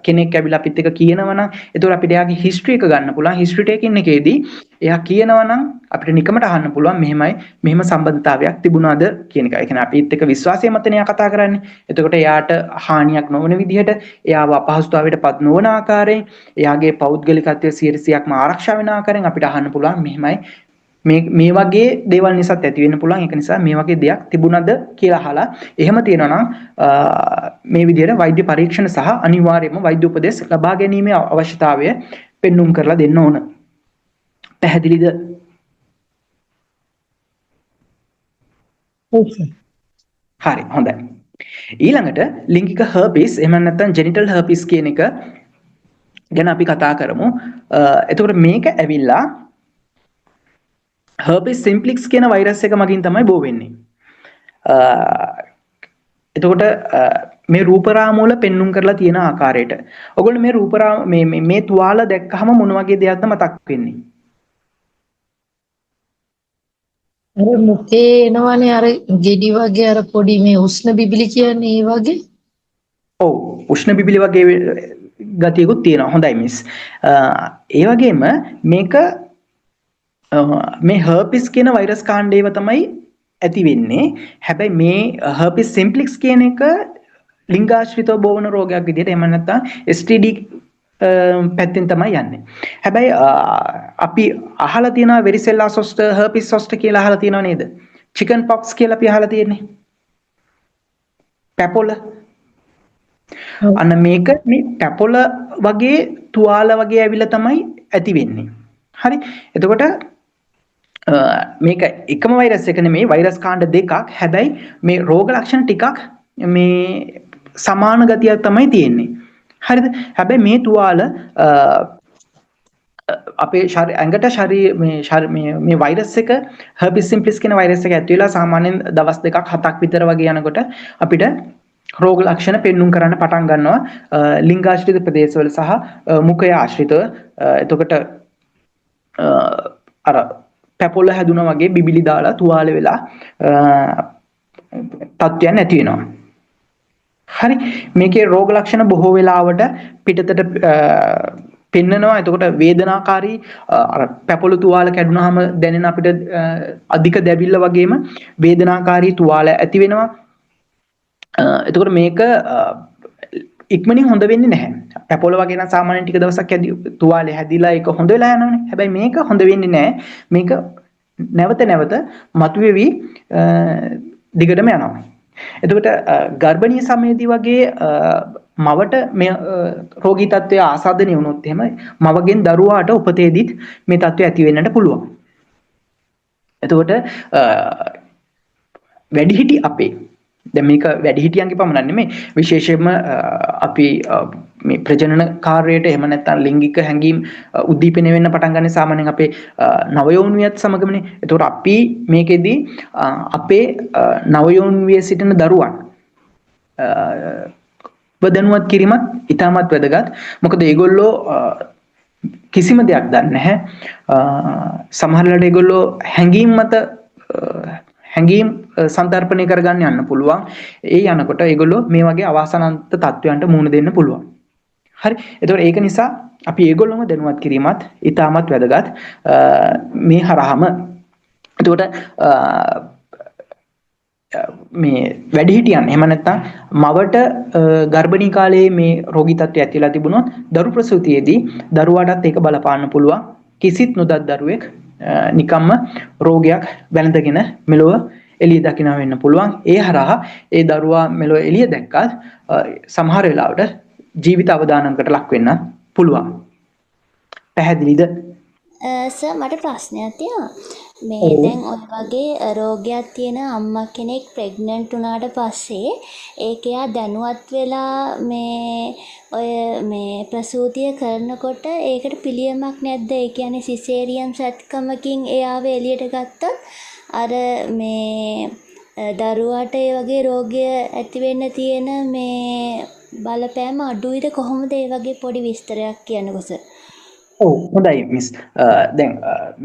කෙනෙක් ඇවිල්ලා අපිත් එක කියනවනම් එතකොට අපිට එයාගේ හිස්ටරි එක ගන්න පුළුවන්. හිස්ටරි ටේකින් එකේදී එයා කියනවා නම් අපිට නිකමට අහන්න පුළුවන් මෙහෙම සම්බන්ධතාවයක් තිබුණාද කියන එක. ඒ කියන්නේ අපිත් එක්ක විශ්වාසය මතනේ එයා කතා කරන්නේ. එතකොට එයාට හානියක් නොවන විදිහට, එයාව අපහසුතාවයට පත් නොවන ආකාරයෙන්, එයාගේ පෞද්ගලිකත්වය 100%ක්ම ආරක්ෂා වෙන ආකාරයෙන් අපිට අහන්න පුළුවන් මෙහෙමයි මේ වගේ දේවල් නිසාත් ඇති වෙන්න පුළුවන්. ඒක නිසා මේ වගේ දෙයක් තිබුණද කියලා අහලා එහෙම තියෙනවා නම් මේ විදිහට වෛද්‍ය පරීක්ෂණ සහ අනිවාර්යයෙන්ම වෛද්‍ය උපදෙස් ලබා ගැනීමේ අවශ්‍යතාවය පෙන්눔 කරලා දෙන්න ඕන. පැහැදිලිද? හරි හොඳයි. ඊළඟට ලිංගික හර්පීස් එහෙම නැත්නම් ජෙනිටල් හර්පීස් කියන එක ගැන අපි කතා කරමු. එතකොට මේක ඇවිල්ලා herpes simplex කියන වෛරස් එක මගින් තමයි බෝ වෙන්නේ. එතකොට මේ රූපරාම වල පෙන්눔 කරලා තියෙන ආකාරයට ඔයගොල්ලෝ මේ රූපරාම මේ තුවාල දැක්කහම මොන වගේ දෙයක්ද මතක් වෙන්නේ? අර මුඛේ එනවනේ අර ගෙඩි වගේ අර පොඩි මේ උෂ්ණ බිබිලි කියන්නේ ඒ වගේ. ඔව් උෂ්ණ බිබිලි වගේ ගතියකුත් තියෙනවා. හොඳයි මිස්. ඒ වගේම මේක මේ herpes කියන වෛරස් කාණ්ඩේව තමයි ඇති වෙන්නේ. හැබැයි මේ herpes simplex කියන එක ලිංගාශ්‍රිතව බෝවන රෝගයක් විදිහට එහෙම නැත්නම් STD පැත්තෙන් තමයි යන්නේ. හැබැයි අපි අහලා තියෙනවා varicella zoster herpes zoster කියලා අහලා තියෙනව නේද? chicken pox කියලා අපි අහලා තියෙන්නේ. පැපොල. අන්න මේක මේ පැපොල වගේ තුවාල වගේ ඇවිල්ලා තමයි ඇති වෙන්නේ. හරි. එතකොට මේක එකම වෛරස් එක නෙමෙයි වෛරස් කාණ්ඩ දෙකක්. හැබැයි මේ රෝග ලක්ෂණ ටිකක් මේ සමාන ගතියක් තමයි තියෙන්නේ. හරිද? හැබැයි මේ තුවාල අපේ ඇඟට මේ වෛරස් එක herpes simplex කියන වෛරස් එක ඇති වෙලා සාමාන්‍යයෙන් දවස් 2ක් 7ක් විතර වගේ යනකොට අපිට රෝග ලක්ෂණ පෙන්눔 කරන්න පටන් ගන්නවා ලිංගාශ්‍රිත ප්‍රදේශවල සහ මුඛය ආශ්‍රිතව. එතකොට අර පැපොල හැදුනා වගේ බිබිලි දාලා තුවාල වෙලා තත්ත්වයන් ඇති වෙනවා. හරි. මේකේ රෝග ලක්ෂණ බොහෝ වෙලාවට පිටතට පෙන්නනවා. එතකොට වේදනාකාරී අර පැපොල තුවාල කැඩුනහම දැනෙන අපිට අධික දැවිල්ල වගේම වේදනාකාරී තුවාල ඇති වෙනවා. එතකොට මේක ඉක්මනින් හොඳ වෙන්නේ නැහැ. පැපොල වගේ නම් සාමාන්‍යයෙන් ටික දවසක් තුවාලේ හැදිලා ඒක හොඳ වෙලා යනවනේ. හැබැයි මේක හොඳ වෙන්නේ නැහැ. මේක නැවත මතුවේවි දිගටම යනවා. එතකොට ගර්භණීය සමයේදී වගේ මවට මේ රෝගී තත්ත්වය ආසාදනය වුණොත් එහෙම මවගෙන් දරුවාට උපතේදීත් මේ තත්ත්වය ඇති වෙන්නට පුළුවන්. එතකොට වැඩිහිටි අපේ දැන් මේක වැඩිහිටියන්ගේ පමණක් නෙමෙයි විශේෂයෙන්ම අපි මේ ප්‍රජනන කාර්යයට එහෙම නැත්නම් ලිංගික හැඟීම් උද්දීපනය වෙන්න පටන් ගන්න සාමාන්‍යයෙන් අපේ නවයෝනියත් සමගමනේ. ඒතකොට අපි මේකෙදී අපේ නවයෝනියේ සිටින දරුවන් වදනුවත් කිරීමත් ඉතාමත් වැදගත්. මොකද ඒගොල්ලෝ කිසිම දෙයක් දන්නේ නැහැ. සමහර වෙලාවට ඒගොල්ලෝ හැඟීම් සන්තර්පණය කරගන්න යන්න පුළුවන්. ඒ යනකොට ඒගොල්ලෝ මේ වගේ අවාසනාවන්ත තත්ත්වයන්ට මුහුණ දෙන්න පුළුවන්. හරි. එතකොට ඒක නිසා අපි ඒගොල්ලොම දැනුවත් කිරීමත් ඉතාමත් වැදගත්. මේ හරහාම එතකොට මේ වැඩිහිටියන් එහෙම නැත්නම් මවට ගර්භණී කාලයේ මේ රෝගී තත්ත්වය ඇතිලා තිබුණොත් දරු ප්‍රසූතියේදී දරුවාටත් ඒක බලපාන්න පුළුවන්. කිසිත් නොදත් දරුවෙක් නිකම්ම රෝගයක් වැළඳගෙන මෙලොව එළිය දකින්න වෙන්න පුළුවන්. ඒ හරහා ඒ දරුවා මෙලොව එළිය දැක්කත් සමහර වෙලාවට ජීවිත අවදානමකට ලක් වෙන්න පුළුවන්. පැහැදිලිද? සර් මට ප්‍රශ්නයක් තියෙනවා. මේ දැන් ඔය වගේ රෝගයක් තියෙන අම්මා කෙනෙක් ප්‍රෙග්නන්ට් වුණාට පස්සේ ඒක එයා දැනුවත් වෙලා මේ ප්‍රසූතිය කරනකොට ඒකට පිළියමක් නැද්ද? ඒ කියන්නේ සිසේරියන් සැත්කමකින් එයාව එළියට ගත්තත් අර මේ දරුවාට ඒ වගේ රෝගය ඇති වෙන්න තියෙන මේ බලපෑම අඩුයිද කොහොමද? ඒ වගේ පොඩි විස්තරයක් කියන්නකෝ සර්. ඔව් හොඳයි මිස්. දැන්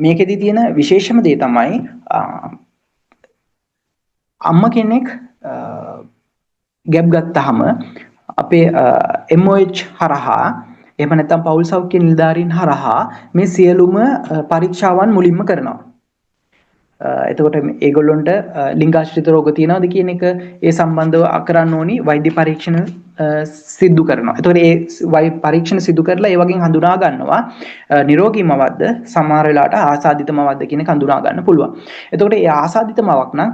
මේකෙදි තියෙන විශේෂම දේ තමයි අම්මා කෙනෙක් ගැබ් ගත්තාම අපේ MOH හරහා එහෙම නැත්නම් පෞල් සෞඛ්‍ය නිලධාරීන් හරහා මේ සියලුම පරීක්ෂාවන් මුලින්ම කරනවා. එතකොට ඒගොල්ලොන්ට ලිංගාශ්‍රිත රෝග තියෙනවද කියන එක ඒ සම්බන්ධව කරන්න ඕනි වෛද්‍ය පරීක්ෂණ සිදු කරනවා. එතකොට ඒ පරීක්ෂණ සිදු කරලා ඒ වගේ හඳුනා ගන්නවා නිරෝගී මවක්ද සමහර වෙලාවට ආසාදිත මවක්ද කියන එක හඳුනා ගන්න පුළුවන්. එතකොට ඒ ආසාදිත මවක් නම්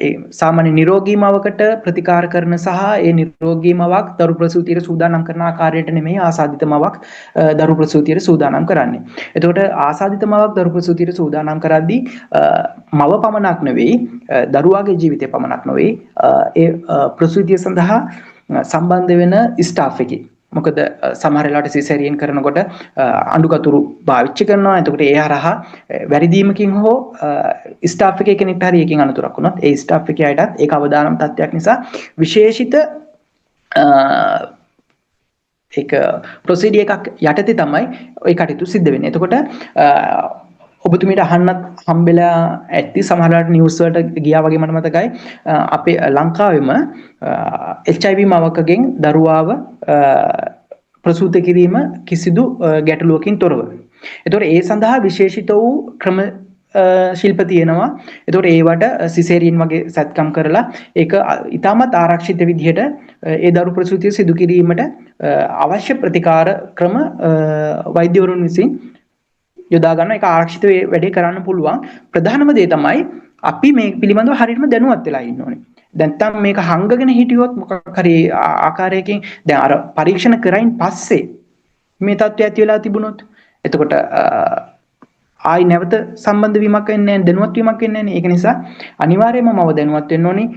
ඒ සාමාන්‍ය නිරෝගී මවකට ප්‍රතිකාර කරන සහ ඒ නිරෝගී මවක් දරු ප්‍රසූතියට සූදානම් කරන ආකාරයට නෙමෙයි ආසාදිත මවක් දරු ප්‍රසූතියට සූදානම් කරන්නේ. එතකොට ආසාදිත මවක් දරු ප්‍රසූතියට සූදානම් කරද්දී මව පමණක් නෙවෙයි දරුවාගේ ජීවිතය පමණක් නෙවෙයි ඒ ප්‍රසූතිය සඳහා සම්බන්ධ වෙන ස්ටාෆ් එකේ මොකද සමහර වෙලාවට සිසේරියන් කරනකොට අඬුකතුරු පාවිච්චි කරනවා. එතකොට ඒ හරහා වැරදීමකින් හෝ ස්ටාෆ් එකේ කෙනෙක්ට හරි එකකින් අනතුරක් වුණොත් ඒ ස්ටාෆ් එකේ අයටත් ඒක අවදානම් තත්ත්වයක් නිසා විශේෂිත ඒක ප්‍රොසීඩියර් එකක් යටතේ තමයි ওই කටයුතු සිද්ධ වෙන්නේ. එතකොට ඔබතුමීට අහන්නත් හම්බෙලා ඇති සමහරවිට නිවුස් වලට ගියා වගේ මට මතකයි අපේ ලංකාවෙම HIV මවකගෙන් දරුවාව ප්‍රසූත කිරීම කිසිදු ගැටලුවකින් තොරව. ඒතකොට ඒ සඳහා විශේෂිත වූ ක්‍රම ශිල්ප තියෙනවා. ඒතකොට ඒවට සිසේරියන් වගේ සැත්කම් කරලා ඒක ඉතාමත් ආරක්ෂිත විදිහට ඒ දරු ප්‍රසූතිය සිදු කිරීමට අවශ්‍ය ප්‍රතිකාර ක්‍රම වෛද්‍යවරුන් විසින් යොදා ගන්න එක ආරක්ෂිත වැඩේ කරන්න පුළුවන්. ප්‍රධානම දේ තමයි අපි මේ පිළිබඳව හරියටම දැනුවත් වෙලා ඉන්න ඕනේ. දැන් මේක හංගගෙන හිටියොත් මොකක් හරි ආකාරයකින් දැන් අර පරීක්ෂණ කරයින් පස්සේ මේ තත්ත්වය ඇති වෙලා තිබුණොත් එතකොට ආයි නැවත සම්බන්ධ වීමක් වෙන්නේ නැහැ, දැනුවත් වීමක් වෙන්නේ නැහැ. ඒක නිසා අනිවාර්යයෙන්ම මම දැනුවත් වෙන්න ඕනේ.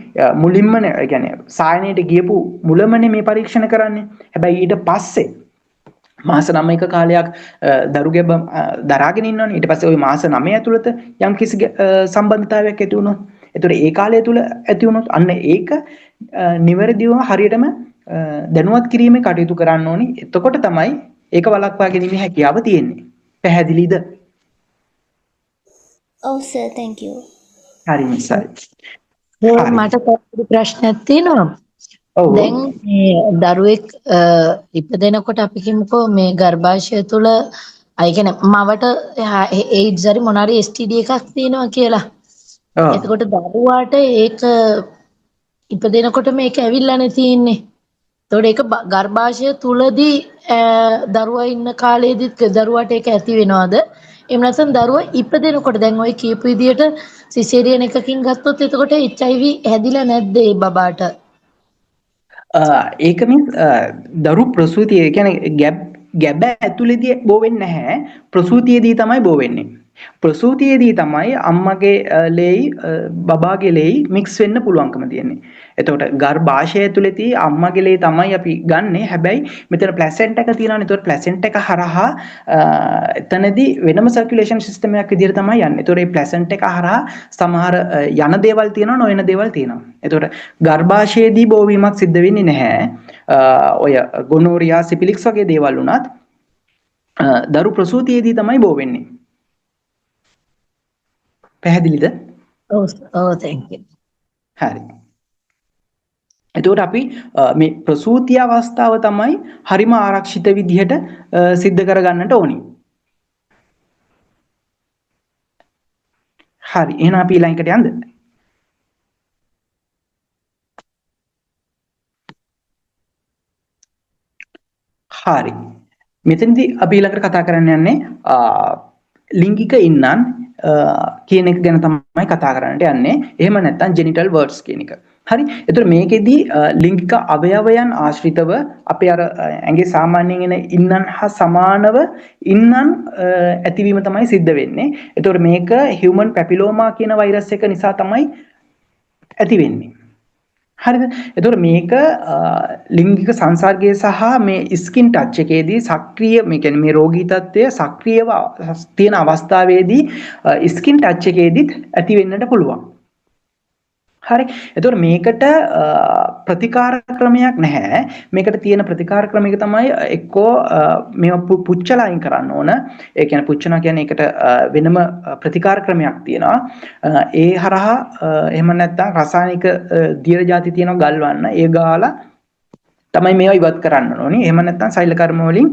මුලින්ම ඒ කියන්නේ සායනයට ගියපු මුලමනේ මේ පරීක්ෂණ කරන්නේ. හැබැයි ඊට පස්සේ මාස 9ක කාලයක් දරු ගැබ දරාගෙන ඉන්නවනේ. ඊට පස්සේ ওই මාස 9 ඇතුළත යම් කිසි සම්බන්ධතාවයක් ඇති වුණොත්, ඒතර ඒ කාලය තුල ඇති වුණොත් අන්න ඒක නිවැරදිව හරියටම දැනුවත් කිරීමේ කටයුතු කරන්න ඕනේ. එතකොට තමයි ඒක වළක්වා ගැනීමේ හැකියාව තියෙන්නේ. පැහැදිලිද? ඔව් සර් thank you. හරි නිසයි. මට තව ප්‍රශ්නයක් තියෙනවා. දැන් මේ දරුවෙක් ඉපදෙනකොට අපි කියමුකෝ මේ ගර්භාෂය තුල අය කියන්නේ මවට AIDS හරි මොනාරි STD එකක් තියෙනවා කියලා. එතකොට දරුවාට ඒක ඉපදෙනකොට මේක ඇවිල්ලානේ තියෙන්නේ. එතකොට ඒක ගර්භාෂය තුලදී දරුවා ඉන්න කාලේදීත් දරුවාට ඒක ඇති වෙනවද? එහෙම නැත්නම් දරුවා ඉපදෙනකොට දැන් ওই කියපු විදියට සිසේරියන් එකකින් ගත්තොත් එතකොට HIV හැදිලා නැද්ද ඒ බබාට? ඒක දරු ප්‍රසූතිය කියන්නේ ගැබ ඇතුළේදී බෝ වෙන්නේ නැහැ. ප්‍රසූතියේදී තමයි බෝ වෙන්නේ. ප්‍රසූතියේදී තමයි අම්මගේ ලේයි බබාගේ ලේයි මික්ස් වෙන්න පුළුවන්කම තියෙන්නේ. එතකොට ගර්භාෂය ඇතුළේදී අම්මගේ ලේ තමයි අපි ගන්නෙ. හැබැයි මෙතන ප්ලැසෙන්ටා එක තියෙනවානේ. ඒතකොට ප්ලැසෙන්ටා එක හරහා එතනදී වෙනම සර්කියුලේෂන් සිස්ටම් එකක් විදිහට තමයි යන්නේ. ඒතකොට මේ ප්ලැසෙන්ටා එක හරහා සමහර යන දේවල් තියෙනවා, නොයන දේවල් තියෙනවා. එතකොට ගර්භාෂයේදී බෝවීමක් සිද්ධ වෙන්නේ නැහැ. ඔය ගොනෝරියා සිපිලික්ස් වගේ දේවල් උනත් දරු ප්‍රසූතියේදී තමයි බෝ වෙන්නේ. පැහැදිලිද? ඔව් thank you. හරි. එතකොට අපි මේ ප්‍රසූති අවස්ථාව තමයි හරිම ආරක්ෂිත විදිහට සිද්ධ කරගන්නට ඕනි. හරි. එහෙනම් අපි ඊළඟට යන්න. හරි. මෙතනදී අපි ඊළඟට කතා කරන්න යන්නේ ලිංගික ඉන්නන් කියන එක ගැන තමයි කතා කරන්නට යන්නේ. එහෙම නැත්නම් ජෙනිටල් වර්ඩ්ස් කියන එක. හරි. එතකොට මේකෙදී ලිංගික අවයවයන් ආශ්‍රිතව අපේ අර ඇඟේ සාමාන්‍යයෙන් එන ඉන්නන් හා සමානව ඉන්නන් ඇතිවීම තමයි සිද්ධ වෙන්නේ. එතකොට මේක හියුමන් පැපිලෝමා කියන වෛරස් එක නිසා තමයි ඇති වෙන්නේ. හරිද? එතකොට මේක ලිංගික සංසර්ගය සහ මේ ස්කින් ටච් එකේදී සක්‍රීය මේ කියන්නේ මේ රෝගී තත්ත්වය සක්‍රීයව තියෙන අවස්ථාවේදී ස්කින් ටච් එකේදීත් ඇති වෙන්නට පුළුවන්. හරි. එතකොට මේකට ප්‍රතිකාර ක්‍රමයක් නැහැ. මේකට තියෙන ප්‍රතිකාර ක්‍රමයක තමයි එක්කෝ මේවා පුච්චලා අයින් කරන්න ඕන. ඒ කියන්නේ පුච්චනවා කියන්නේ ඒකට වෙනම ප්‍රතිකාර ක්‍රමයක් තියෙනවා. ඒ හරහා එහෙම නැත්නම් රසායනික දියර ಜಾති තියෙනවා ගල්වන්න. ඒ ගාලා තමයි මේවා ඉවත් කරන්න ඕනේ. එහෙම නැත්නම් සෛල කර්ම වලින්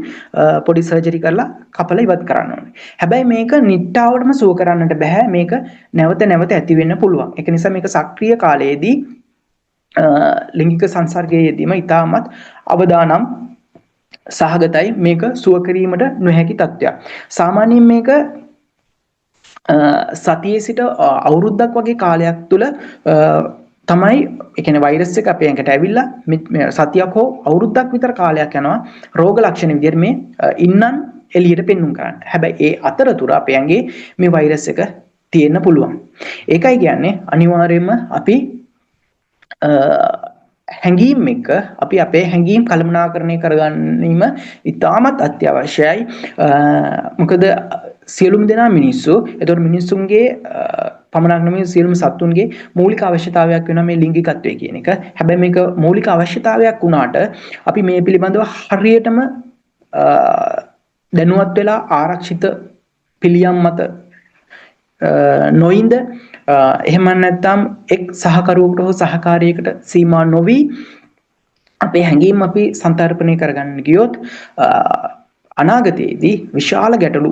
පොඩි සර්ජරි කරලා කපලා ඉවත් කරන්න ඕනේ. හැබැයි මේක නිට්ටාවටම සුව කරන්නට බෑ. මේක නැවත නැවත ඇති වෙන්න පුළුවන්. ඒක නිසා මේක සක්‍රීය කාලයේදී ලිංගික සංසර්ගයේදීම ඉතාමත් අවදානම් සහගතයි මේක සුව කිරීමට නොහැකි තත්ත්වයක්. සාමාන්‍යයෙන් මේක සතියේ සිට අවුරුද්දක් වගේ කාලයක් තුල තමයි ඒ කියන්නේ වෛරස් එක අපේ ඇඟට ඇවිල්ලා සතියක් හෝ අවුරුද්දක් විතර කාලයක් යනවා රෝග ලක්ෂණ විදිහට මේ ඉන්නන් එළියට පෙන්눔 කරන්න. හැබැයි ඒ අතරතුර අපේ ඇඟේ මේ වෛරස් එක තියෙන්න පුළුවන්. ඒකයි කියන්නේ අනිවාර්යයෙන්ම අපි හැඟීම් එක අපි අපේ හැඟීම් කළමනාකරණය කරගැනීම ඉතාමත් අත්‍යවශ්‍යයි. මොකද සියලුම දෙනා මිනිස්සු. ඒතකොට මිනිස්සුන්ගේ පමණක් නෙමෙයි සියලුම සත්තුන්ගේ මූලික අවශ්‍යතාවයක් වෙනවා මේ ලිංගිකත්වය කියන එක. හැබැයි මේක මූලික අවශ්‍යතාවයක් වුණාට අපි මේ පිළිබඳව හරියටම දැනුවත් වෙලා ආරක්ෂිත පිළියම් මත නොඉඳ එහෙම නැත්නම් එක් සහකරුවෙකුට හෝ සහකාරියකට සීමා නොවි අපේ හැඟීම් අපි සන්තරපණය කරගන්න ගියොත් අනාගතයේදී විශාල ගැටලු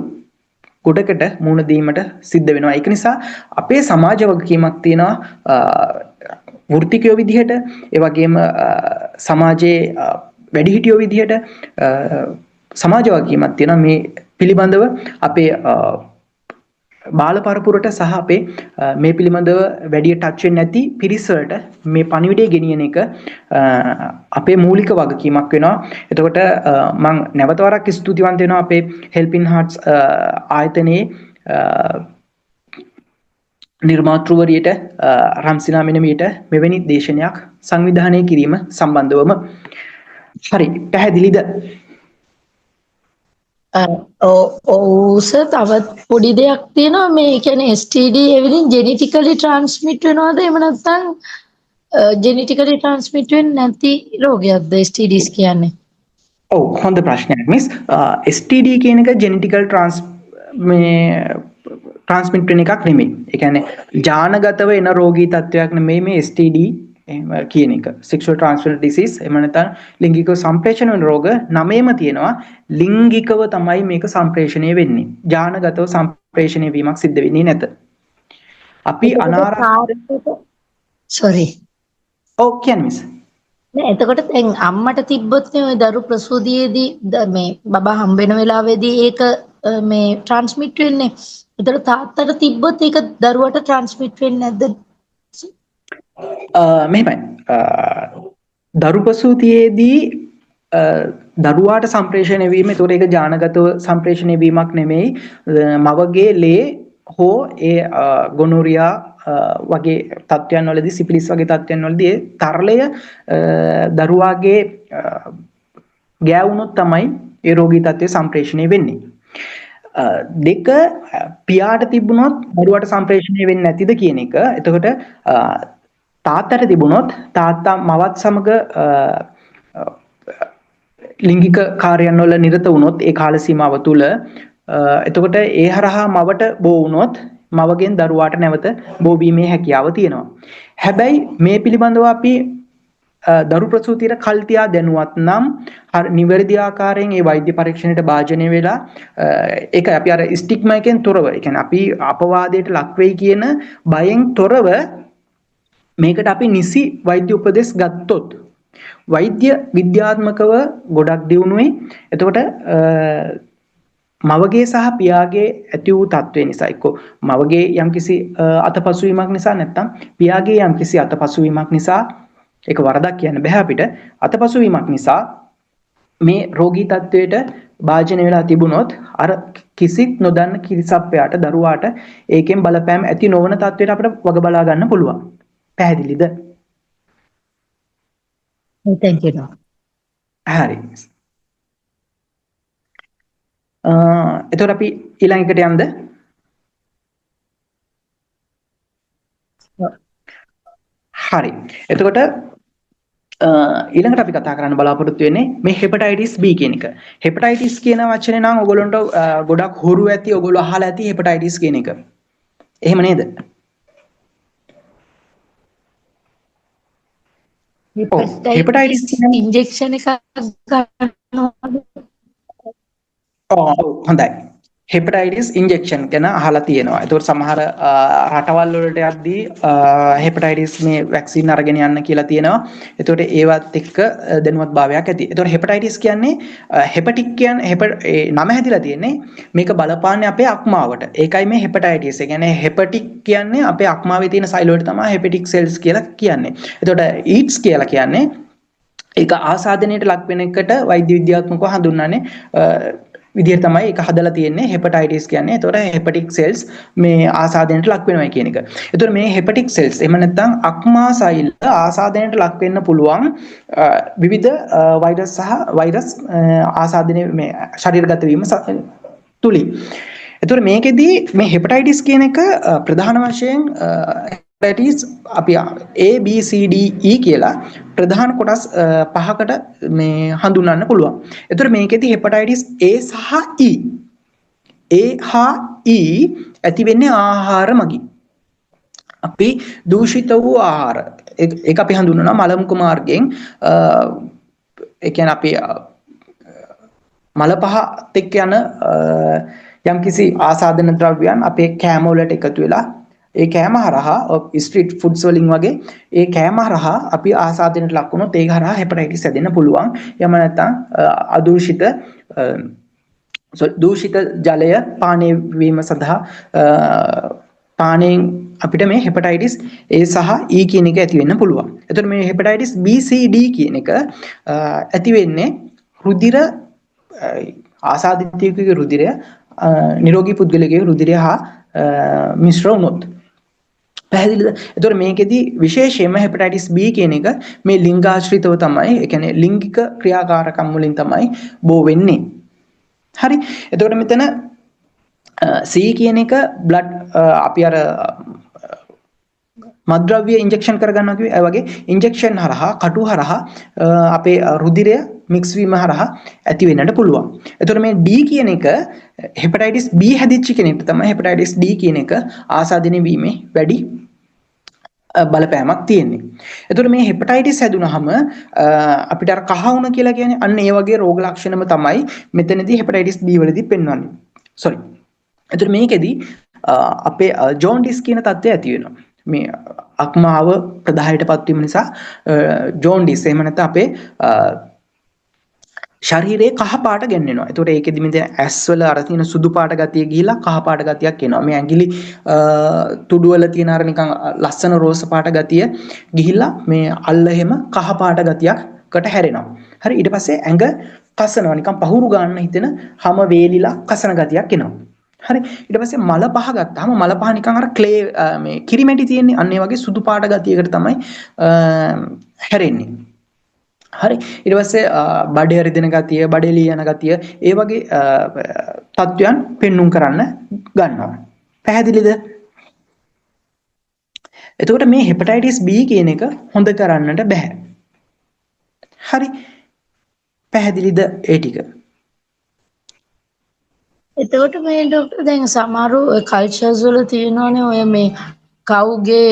ගොඩකට මුහුණ දීමට සිද්ධ වෙනවා. ඒක නිසා අපේ සමාජ වගකීමක් තියෙනවා වෘත්තිකයෝ විදිහට, ඒ වගේම සමාජයේ වැඩිහිටියෝ විදිහට සමාජ වගකීමක් තියෙනවා මේ පිළිබඳව අපේ බාල පරපුරට සහ අපේ මේ පිළිබඳව වැඩි ටච් වෙන්නේ නැති පිරිස වලට මේ පණිවිඩය ගෙනියන එක අපේ මූලික වගකීමක් වෙනවා. එතකොට මම නැවත වරක් ස්තුතිවන්ත වෙනවා අපේ Helping Hearts ආයතනයේ නිර්මාතෘවරියට රම්සිනා මෙනමියට මෙවැනි දේශනයක් සංවිධානය කිරීම සම්බන්ධවම. හරි, පැහැදිලිද? සර් තවත් පොඩි දෙයක් තියෙනවා මේ කියන්නේ STD එවලින් ජෙනෙටිකලි ට්‍රාන්ස්මිට් වෙනවද එහෙම නැත්නම් ජෙනෙටිකලි ට්‍රාන්ස්මිට් වෙන්නේ නැති රෝගයක්ද STDs කියන්නේ? ඔව්, හොඳ ප්‍රශ්නයක් මිස්. STD කියන එක ජෙනෙටිකල් ට්‍රාන්ස්මිට් වෙන එකක් නෙමෙයි. ඒ කියන්නේ ජානගතව එන රෝගී තත්වයක් නෙමෙයි මේ STD කියන එක. sexual transmitted disease එහෙම නැත්නම් ලිංගික සම්ප්‍රේෂණ වෙන රෝග 9ම තියෙනවා. ලිංගිකව තමයි මේක සම්ප්‍රේෂණය වෙන්නේ. ජානගතව සම්ප්‍රේෂණය වීමක් සිද්ධ වෙන්නේ නැත. අපි sorry. ඔව් කියන්නේ මිස්. නෑ එතකොට දැන් අම්මට තිබ්බොත් නේ ඔය දරු ප්‍රසූතියේදී මේ බබා හම්බ වෙන වෙලාවේදී ඒක මේ ට්‍රාන්ස්මිට් වෙන්නේ. එතකොට තාත්තට තිබ්බොත් ඒක දරුවට ට්‍රාන්ස්මිට් වෙන්නේ නැද්ද? මෙහෙමයි. දරු ප්‍රසූතියේදී දරුවාට සම්ප්‍රේෂණය වීම ඒතකොට ඒක ජානගතව සම්ප්‍රේෂණය වීමක් නෙමෙයි. මවගේ ලේ හෝ ඒ ගොනෝරියා වගේ තත්ත්වයන් වලදී සිෆිලිස් වගේ තත්ත්වයන් වලදී ඒ තරලය දරුවාගේ ගෑවුනොත් තමයි ඒ රෝගී තත්ත්වය සම්ප්‍රේෂණය වෙන්නේ. දෙක පියාට තිබුණොත් දරුවාට සම්ප්‍රේෂණය වෙන්නේ නැතිද කියන එක. එතකොට තාත්තට තිබුණොත් තාත්තා මවත් සමග ලිංගික කාර්යයන් වල නිරත වුණොත් ඒ කාල සීමාව තුළ එතකොට ඒ හරහා මවට බෝ වුණොත් මවගෙන් දරුවාට නැවත බෝ වීමේ හැකියාව තියෙනවා. හැබැයි මේ පිළිබඳව අපි දරු ප්‍රසූතියට කල් තියා දැනුවත් නම් නිවැරදි ආකාරයෙන් ඒ වෛද්‍ය පරීක්ෂණයට භාජනය වෙලා ඒක අපි අර ස්ටිග්මා එකෙන් තොරව ඒ කියන්නේ අපි අපවාදයට ලක් වෙයි කියන බයෙන් තොරව මේකට අපි නිසි වෛද්‍ය උපදෙස් ගත්තොත් වෛද්‍ය විද්‍යාත්මකව ගොඩක් දියුණුවේ. එතකොට මවගේ සහ පියාගේ ඇති වූ තත්ත්වය නිසා එක්ක මවගේ යම්කිසි අතපසුවීමක් නිසා නැත්නම් පියාගේ යම්කිසි අතපසුවීමක් නිසා ඒක වරදක් කියන්න බෑ අපිට. අතපසුවීමක් නිසා මේ රෝගී තත්ත්වයට භාජනය වෙලා තිබුණොත් අර කිසිත් නොදන්න කිරිසප්පයාට දරුවාට ඒකෙන් බලපෑම් ඇති නොවන තත්ත්වයට අපිට වග බලා ගන්න පුළුවන්. පැහැදිලිද? thank you. හරි. එතකොට අපි ඊළඟ එකට යමුද? හරි. එතකොට ඊළඟට අපි කතා කරන්න බලාපොරොත්තු වෙන්නේ මේ හෙපටයිටිස් B කියන එක. හෙපටයිටිස් කියන වචනේ නම් ඔයගොල්ලන්ට ගොඩක් හුරු ඇති, ඔයගොල්ලෝ අහලා ඇති හෙපටයිටිස් කියන එක. එහෙම නේද? ඔව් හෙපටයිටිස් කියන්නේ ඉන්ජෙක්ෂන් එකක් ගන්නවද? ඔව් හොඳයි. හෙපටයිටිස් ඉන්ජෙක්ෂන් ගැන අහලා තියෙනවා. ඒතකොට සමහර රටවල් වලට යද්දී හෙපටයිටිස් මේ වැක්සින් අරගෙන යන්න කියලා තියෙනවා. ඒතකොට ඒවත් එක්ක දැනුවත් භාවයක් ඇති. ඒතකොට හෙපටයිටිස් කියන්නේ හෙපටික් කියන්නේ නම හැදිලා තියෙන්නේ මේක බලපාන්නේ අපේ අක්මාවට. ඒකයි මේ හෙපටයිටිස්. ඒ කියන්නේ හෙපටික් කියන්නේ අපේ අක්මාවේ තියෙන සෛල වලට තමයි හෙපටික් සෙල්ස් කියලා කියන්නේ. ඒතකොට ඊට්ස් කියලා කියන්නේ ඒක ආසාදනයට ලක් වෙන එකට වෛද්‍ය විද්‍යාත්මකව හඳුන්වන්නේ විදිහට තමයි ඒක හදලා තියෙන්නේ හෙපටයිටිස් කියන්නේ. ඒතකොට හෙපටික් සෙල්ස් මේ ආසාදනයට ලක් වෙනවා කියන එක. ඒතකොට මේ හෙපටික් සෙල්ස් එහෙම නැත්නම් අක්මා සෛල ආසාදනයට ලක් වෙන්න පුළුවන් විවිධ වෛරස් ආසාදනයේ මේ ශරීරගත වීම තුලින්. ඒතකොට මේකෙදී මේ හෙපටයිටිස් කියන එක ප්‍රධාන වශයෙන් හෙපටයිටිස් අපි A B C D E කියලා ප්‍රධාන කොටස් පහකට මේ හඳුන්වන්න පුළුවන්. ඒතර මේකෙදි හෙපටයිටිස් A සහ E. A හා E ඇති වෙන්නේ ආහාර මගින්. අපි දූෂිත වූ ආහාර ඒක අපි හඳුන්වනවා මල මුඛ මාර්ගයෙන් ඒ කියන්නේ අපි මල පහත් එක්ක යන යම්කිසි ආසාදන ද්‍රව්‍යයන් අපේ කෑම වලට එකතු වෙලා ඒ කෑම හරහා ස්ට්‍රීට් ෆුඩ්ස් වලින් වගේ ඒ කෑම හරහා අපි ආසාදනයට ලක් වුණොත් ඒක හරහා හෙපටයිටිස් හැදෙන්න පුළුවන්. එහෙම නැත්නම් අදූෂිත දූෂිත ජලය පානය වීම සඳහා පානයෙන් අපිට මේ හෙපටයිටිස් A සහ E කියන එක ඇති වෙන්න පුළුවන්. එතකොට මේ හෙපටයිටිස් B C D කියන එක ඇති වෙන්නේ රුධිර ආසාදිතයෙකුගේ රුධිරය නිරෝගී පුද්ගලයෙකුගේ රුධිරය හා මිශ්‍ර වුණොත්. පැහැදිලිද? එතකොට මේකෙදි විශේෂයෙන්ම හෙපටයිටිස් B කියන එක මේ ලිංගාශ්‍රිතව තමයි, ඒ කියන්නේ ලිංගික ක්‍රියාකාරකම් වලින් තමයි බෝ වෙන්නේ. හරි. එතකොට මෙතන C කියන එක බ්ලඩ් අපි අර මත්ද්‍රව්‍ය ඉන්ජෙක්ෂන් කරගන්නවා කිව්වේ ඒ වගේ ඉන්ජෙක්ෂන් හරහා කටු හරහා අපේ රුධිරය මික්ස් වීම හරහා ඇති වෙන්නට පුළුවන්. එතකොට මේ D කියන එක හෙපටයිටිස් B හැදිච්ච කෙනෙක්ට තමයි හෙපටයිටිස් D කියන එක ආසාදනය වීමේ වැඩි බලපෑමක් තියෙන්නේ. එතකොට මේ හෙපටයිටිස් හැදුනහම අපිට අර කහ වුණ කියලා කියන්නේ අන්න ඒ වගේ රෝග ලක්ෂණම තමයි මෙතනදී හෙපටයිටිස් B වලදී පෙන්වන්නේ. sorry. එතකොට මේකෙදී අපේ ජොන්ඩිස් කියන තත්ත්වය ඇති වෙනවා. මේ අක්මාව ප්‍රදාහයටපත් වීම නිසා ජොන්ඩිස් එහෙම නැත්නම් අපේ ශරීරයේ කහ පාට ගැන්වෙනවා. ඒතකොට ඒකෙදි මෙතන ඇස් වල අර තියෙන සුදු පාට ගතිය ගිහිලා කහ පාට ගතියක් එනවා. මේ ඇඟිලි තුඩු වල තියෙන අර නිකන් ලස්සන රෝස පාට ගතිය ගිහිලා මේ අල්ල එහෙම කහ පාට ගතියකට හැරෙනවා. හරි ඊට පස්සේ ඇඟ කසනවා නිකන් පහුරු ගන්න හිතෙන හැම වේලිලා කසන ගතියක් එනවා. හරි ඊට පස්සේ මල පහ ගත්තාම මල පහ නිකන් අර ක්ලේ මේ කිරිමැටි තියෙන්නේ අන්න ඒ වගේ සුදු පාට ගතියකට තමයි හැරෙන්නේ. හරි ඊට පස්සේ බඩේ රිදෙන ගතිය බඩේ යන ගතිය ඒ වගේ තත්වයන් පෙන්눔 කරන්න ගන්නවා. පැහැදිලිද? එතකොට මේ හෙපටයිටිස් B කියන එක හොඳ කරන්නට බෑ. හරි පැහැදිලිද ඒ ටික? එතකොට මේ ડોක්ටර් දැන් සමහර කල්චර්ස් වල තියෙනවානේ ඔය මේ කවුගේ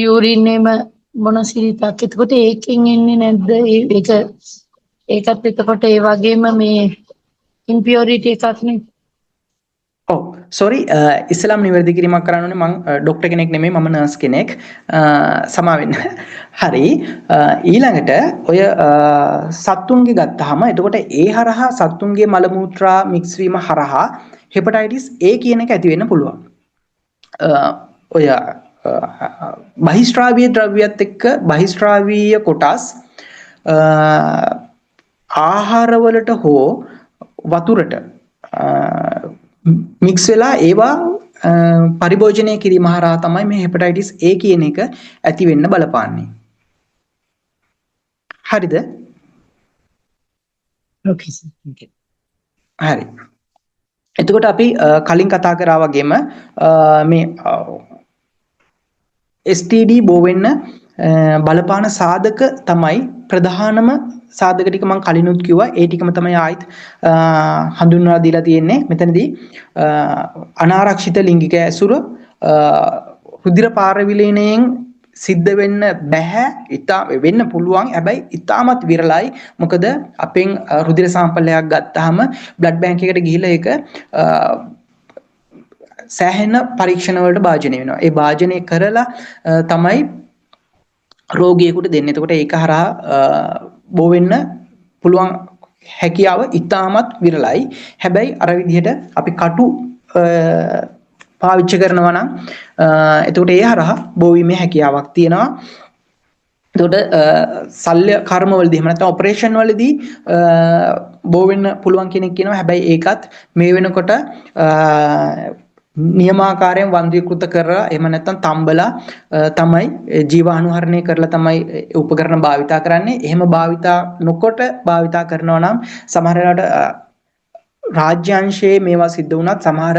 යූරින් එම මොනසිරිතක්. එතකොට ඒකෙන් එන්නේ නැද්ද? ඒකත් එතකොට ඒ වගේම මේ ඉම්පියොරිටි එකක් නේ. ඔව් sorry ඉස්ලාම් නිවැරදි කිරීමක් කරන්න ඕනේ. මම ડોක්ටර් කෙනෙක් නෙමෙයි, මම නර්ස් කෙනෙක්. සමා වෙන්න. හරි ඊළඟට ඔය සත්තුන්ගේ ගත්තාම එතකොට ඒ හරහා සත්තුන්ගේ මල මූත්‍රා මික්ස් වීම හරහා හෙපටයිටිස් A කියන එක ඇති වෙන්න පුළුවන්. ඔය බහිස්ත්‍රාවීය ද්‍රව්‍යත් එක්ක බහිස්ත්‍රාවීය කොටස් ආහාරවලට හෝ වතුරට මික්ස් වෙලා ඒවා පරිභෝජනය කිරීම හරහා තමයි මේ හෙපටයිටිස් A කියන එක ඇති වෙන්න බලපාන්නේ. හරිද? Okay sir. Okay. හරි. එතකොට අපි කලින් කතා කරා වගේම මේ STD බෝ වෙන්න බලපාන සාධක තමයි ප්‍රධානම සාධක ටික මම කලිනුත් කිව්වා. ඒ ටිකම තමයි ආයිත් හඳුන්වලා දීලා තියෙන්නේ. මෙතනදී අනාරක්ෂිත ලිංගික ඇසුර රුධිර පාරවිලේණයෙන් සිද්ධ වෙන්න බෑ. වෙන්න පුළුවන්. හැබැයි ඉතාමත් විරලයි. මොකද අපෙන් රුධිර සාම්පලයක් ගත්තාම බ්ලඩ් බැංක් එකට ගිහිල්ලා ඒක සෑහෙන පරීක්ෂණ වලට භාජනය වෙනවා. ඒ භාජනය කරලා තමයි රෝගියෙකුට දෙන්නේ. එතකොට ඒක හරහා බෝ වෙන්න පුළුවන් හැකියාව ඉතාමත් විරලයි. හැබැයි අර විදිහට අපි කටු පාවිච්චි කරනවා නම් එතකොට ඒ හරහා බෝවීමේ හැකියාවක් තියෙනවා. එතකොට සල්්‍ය කර්මවලදී එහෙම නැත්නම් ඔපරේෂන් වලදී බෝ වෙන්න පුළුවන් කෙනෙක් කියනවා. හැබැයි ඒකත් මේ වෙනකොට නියමාකාරයෙන් වන්දීකృత කරලා එහෙම නැත්නම් තම්බලා තමයි ජීවාණුහරණය කරලා තමයි උපකරණ භාවිතා කරන්නේ. එහෙම භාවිතා නොකොට භාවිතා කරනවා නම් සමහර වෙලාවට රාජ්‍යාංශයේ මේවා සිද්ධ වුණත් සමහර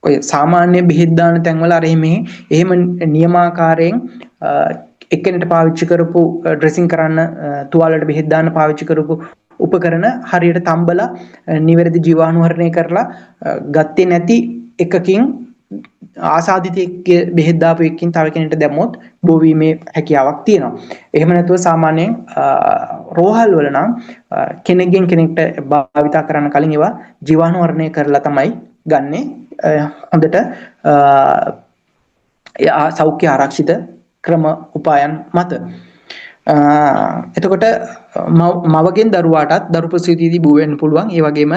ඔය සාමාන්‍ය බෙහෙත් දාන තැන්වල අර එහෙම නියමාකාරයෙන් එක්කෙනෙක්ට පාවිච්චි කරපු ඩ්‍රෙසින් කරන්න තුවාලයට බෙහෙත් දාන්න පාවිච්චි කරපු උපකරණ හරියට තම්බලා නිවැරදි ජීවාණුහරණය කරලා ගත්තේ නැති එකකින් ආසාදිතෙක් බෙහෙත් දාපු එකකින් තව කෙනෙක්ට දැම්මොත් බෝවීමේ හැකියාවක් තියෙනවා. එහෙම නැතුව සාමාන්‍යයෙන් රෝහල් වල නම් කෙනෙක්ගෙන් කෙනෙක්ට භාවිතා කරන්න කලින් ඒවා ජීවාණුහරණය කරලා තමයි ගන්නෙ. හොඳට සෞඛ්‍ය ආරක්ෂිත ක්‍රම උපායන් මත. එතකොට මවගෙන් දරුවාටත් දරු ප්‍රසූතියේදී බෝ වෙන්න පුළුවන්. ඒ වගේම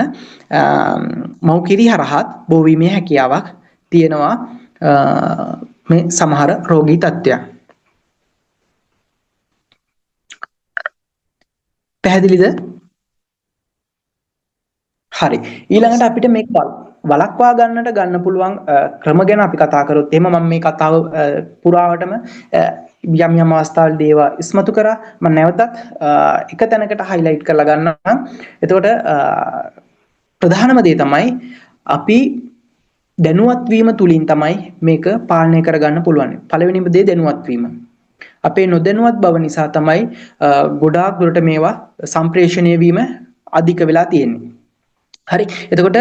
මව් කිරි හරහාත් බෝ වීමේ හැකියාවක් තියෙනවා මේ සමහර රෝගී තත්ත්වයන්. පැහැදිලිද? හරි. ඊළඟට අපිට මේක වළක්වා ගන්නට ගන්න පුළුවන් ක්‍රම ගැන අපි කතා කරොත් එහෙම මම මේ කතාව පුරාවටම යම් යම් අවස්ථාවලදී ඒවා ඉස්මතු කරා. මම නැවතත් එක තැනකට හයිලයිට් කරලා ගන්නම්. එතකොට ප්‍රධානම දේ තමයි අපි දැනුවත් වීම තුලින් තමයි මේක පාලනය කරගන්න පුළුවන්. පළවෙනිම දේ දැනුවත් වීම. අපේ නොදැනුවත් බව නිසා තමයි ගොඩාක් දුරට මේවා සම්ප්‍රේෂණය වීම අධික වෙලා තියෙන්නේ. හරි. එතකොට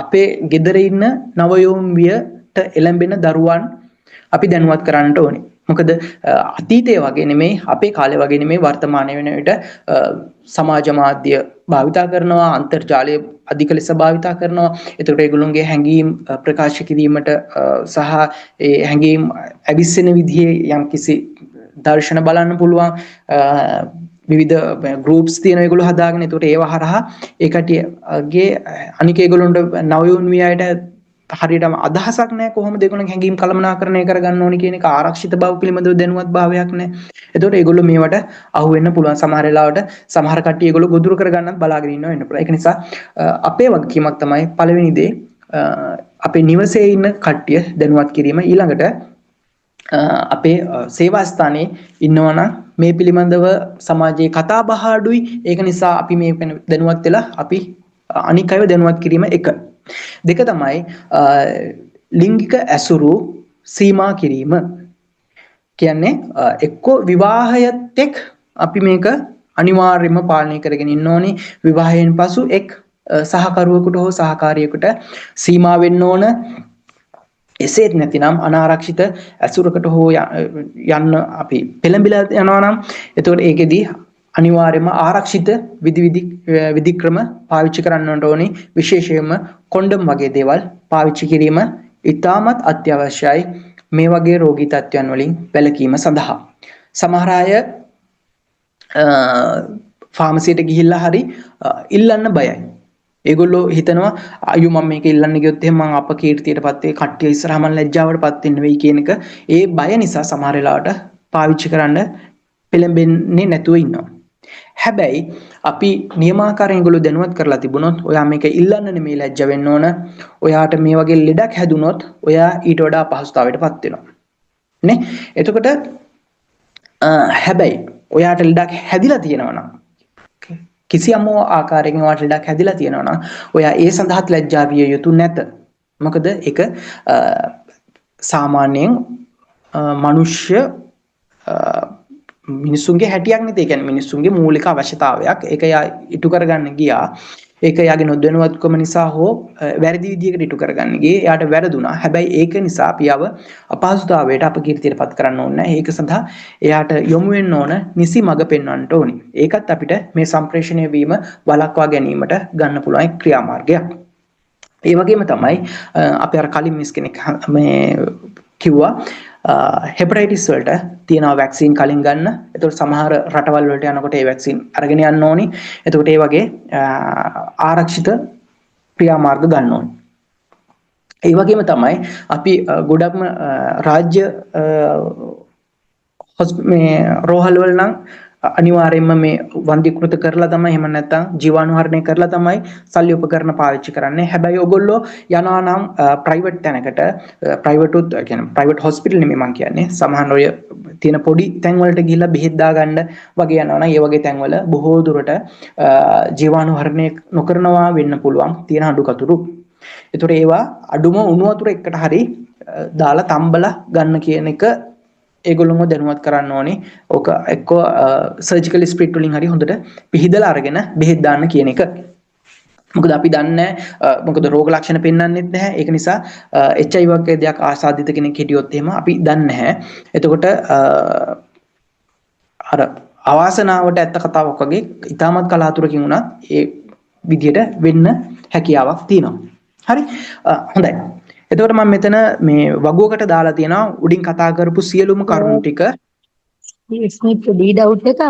අපේ ගෙදර ඉන්න නවයෝම්වියට එළඹෙන දරුවන් අපි දැනුවත් කරන්නට ඕනේ. මොකද අතීතයේ වගේ නෙමෙයි අපේ කාලේ වගේ නෙමෙයි වර්තමානයේ වෙන විට සමාජ මාධ්‍ය භාවිතා කරනවා, අන්තර්ජාලය අධික ලෙස භාවිතා කරනවා. ඒකට ඒගොල්ලෝගේ හැඟීම් ප්‍රකාශ කිරීමට සහ ඒ හැඟීම් අවිස්සෙන විදිහේ යම්කිසි දර්ශන බලන්න පුළුවන්. විවිධ ගෲප්ස් තියෙන ඒගොල්ලෝ හදාගෙන ඒකට ඒව හරහා ඒ කටියගේ අනික ඒගොල්ලොන්ට නවයෝන්වියයට හරියටම අදහසක් නැහැ කොහොමද ඒගොල්ලෝ හැඟීම් කළමනාකරණය කරගන්න ඕනි කියන එක ආරක්ෂිත බව පිළිබඳව දැනුවත් භාවයක් නැහැ. ඒතකොට ඒගොල්ලෝ මේවට අහු වෙන්න පුළුවන්. සමහර වෙලාවට සමහර කට්ටිය ඒගොල්ලෝ ගොදුරු කරගන්නත් බලාගෙන ඉන්නව වෙන්න පුළුවන්. ඒක නිසා අපේ වගකීමක් තමයි පළවෙනි දේ අපේ නිවසේ ඉන්න කට්ටිය දැනුවත් කිරීම. ඊළඟට අපේ සේවා ස්ථානයේ ඉන්නවනම් මේ පිළිබඳව සමාජයේ කතා බහ අඩුයි. ඒක නිසා අපි මේ දැනුවත් වෙලා අපි අනික් අයව දැනුවත් කිරීම එක. දෙක තමයි ලිංගික ඇසුරු සීමා කිරීම. කියන්නේ එක්කෝ විවාහයත් එක් අපි මේක අනිවාර්යයෙන්ම පාලනය කරගෙන ඉන්න ඕනේ. විවාහයෙන් පසු එක් සහකරුවෙකුට හෝ සහකාරියෙකුට සීමා වෙන්න ඕන. එසේත් නැතිනම් අනාරක්ෂිත ඇසුරකට හෝ යන්න අපි පෙළඹිලා යනවා නම් එතකොට ඒකෙදී අනිවාර්යයෙන්ම ආරක්ෂිත විධික්‍රම පාවිච්චි කරන්නට ඕනේ. විශේෂයෙන්ම කොන්ඩම් වගේ දේවල් පාවිච්චි කිරීම ඉතාමත් අත්‍යවශ්‍යයි මේ වගේ රෝගී තත්ත්වයන් වලින් වැළකීම සඳහා. සමහර අය ෆාමසියට ගිහිල්ලා හරි ඉල්ලන්න බයයි. ඒගොල්ලෝ හිතනවා අයියෝ මම මේක ඉල්ලන්න ගියොත් එහෙනම් මම අපකීර්තියටපත් වෙයි, කට්ටිය ඉස්සරහා මම ලැජ්ජාවටපත් වෙන්න වෙයි කියන එක. ඒ බය නිසා සමහර වෙලාවට පාවිච්චි කරන්න පෙළඹෙන්නේ නැතුව ඉන්නවා. හැබැයි අපි නියමාකාරයෙන් ඒගොල්ලෝ දැනුවත් කරලා තිබුණොත් ඔයා මේක ඉල්ලන්න නෙමෙයි ලැජ්ජ වෙන්න ඕන. ඔයාට මේ වගේ ලෙඩක් හැදුනොත් ඔයා ඊට වඩා අපහසුතාවයටපත් වෙනවා. නේ? එතකොට හැබැයි ඔයාට ලෙඩක් හැදිලා තියෙනවා නම් කිසියම් ආකාරයකින් ඔයාට ලෙඩක් හැදිලා තියෙනවා නම් ඔයා ඒ සඳහාත් ලැජ්ජා විය යුතු නැත. මොකද ඒක සාමාන්‍යයෙන් මනුෂ්‍ය මිනිසුන්ගේ හැටියක් නෙත. ඒ කියන්නේ මිනිසුන්ගේ මූලික අවශ්‍යතාවයක්. ඒක යා ඉටු කරගන්න ගියා. ඒක එයාගේ නොදැනුවත්කම නිසා හෝ වැරදි විදියකට ඉටු කරගන්න ගියේ. එයාට වැරදුනා. හැබැයි ඒක නිසා අපි අපහසුතාවයට අපකීර්තියට පත් කරන්න ඕනේ නැහැ. ඒක සඳහා එයාට යොමු වෙන්න ඕන නිසි මඟ පෙන්වන්නට ඕනි. ඒකත් අපිට මේ සම්ප්‍රේෂණය වීම වළක්වා ගැනීමට ගන්න පුළුවන් ක්‍රියාමාර්ගයක්. ඒ වගේම තමයි අපි අර කලින් මිස් කෙනෙක් මේ කිව්වා හෙපටයිටිස් වලට තියෙනවා වැක්සින් කලින් ගන්න. එතකොට සමහර රටවල් වලට යනකොට ඒ වැක්සින් අරගෙන යන්න ඕනි. එතකොට ඒ වගේ ආරක්ෂිත ක්‍රියාමාර්ග ගන්න ඕනි. ඒ වගේම තමයි අපි ගොඩක්ම රාජ්‍ය මේ රෝහල් වල නම් අනිවාර්යයෙන්ම මේ වන්දීකృత කරලා තමයි එහෙම නැත්නම් ජීවාණුහරණය කරලා තමයි සල්ලි උපකරණ පාවිච්චි කරන්නේ. හැබැයි ඔයගොල්ලෝ යනවා නම් ප්‍රයිවට් තැනකට ප්‍රයිවට් උත් කියන්නේ ප්‍රයිවට් හොස්පිටල් නෙමෙයි මම කියන්නේ. සමහර ඔය තියෙන පොඩි තැන් වලට ගිහිල්ලා බෙහෙත් දාගන්න වගේ යනවා නම් ඒ වගේ තැන් වල බොහෝ දුරට ජීවාණුහරණය නොකරනවා වෙන්න පුළුවන් තියෙන අඩුකතුරු. ඒතර ඒවා අඩුම උණු වතුර එකට හරි දාලා තම්බලා ගන්න කියන එක ඒගොල්ලොම දැනුවත් කරන්න ඕනේ. ඕක එක්කෝ සර්ජිකල් ස්ප්‍රිට් වලින් හරි හොඳට පිහිදලා අරගෙන බෙහෙත් දාන්න කියන එක. මොකද අපි දන්නේ මොකද රෝග ලක්ෂණ පෙන්වන්නෙත් නැහැ. ඒක නිසා HIV වගේ දෙයක් ආසාදිත කෙනෙක් හිටියොත් එහෙම අපි දන්නේ නැහැ. එතකොට අර අවාසනාවට ඇත්ත කතාවක් වගේ ඊටමත් කලාතුරකින් වුණත් ඒ විදියට වෙන්න හැකියාවක් තියෙනවා. හරි හොඳයි. එතකොට මම මෙතන මේ වගුවකට දාලා තියෙනවා උඩින් කතා කරපු සියලුම කරුණු ටික. මේ පොඩි ඩවුට් එකක්.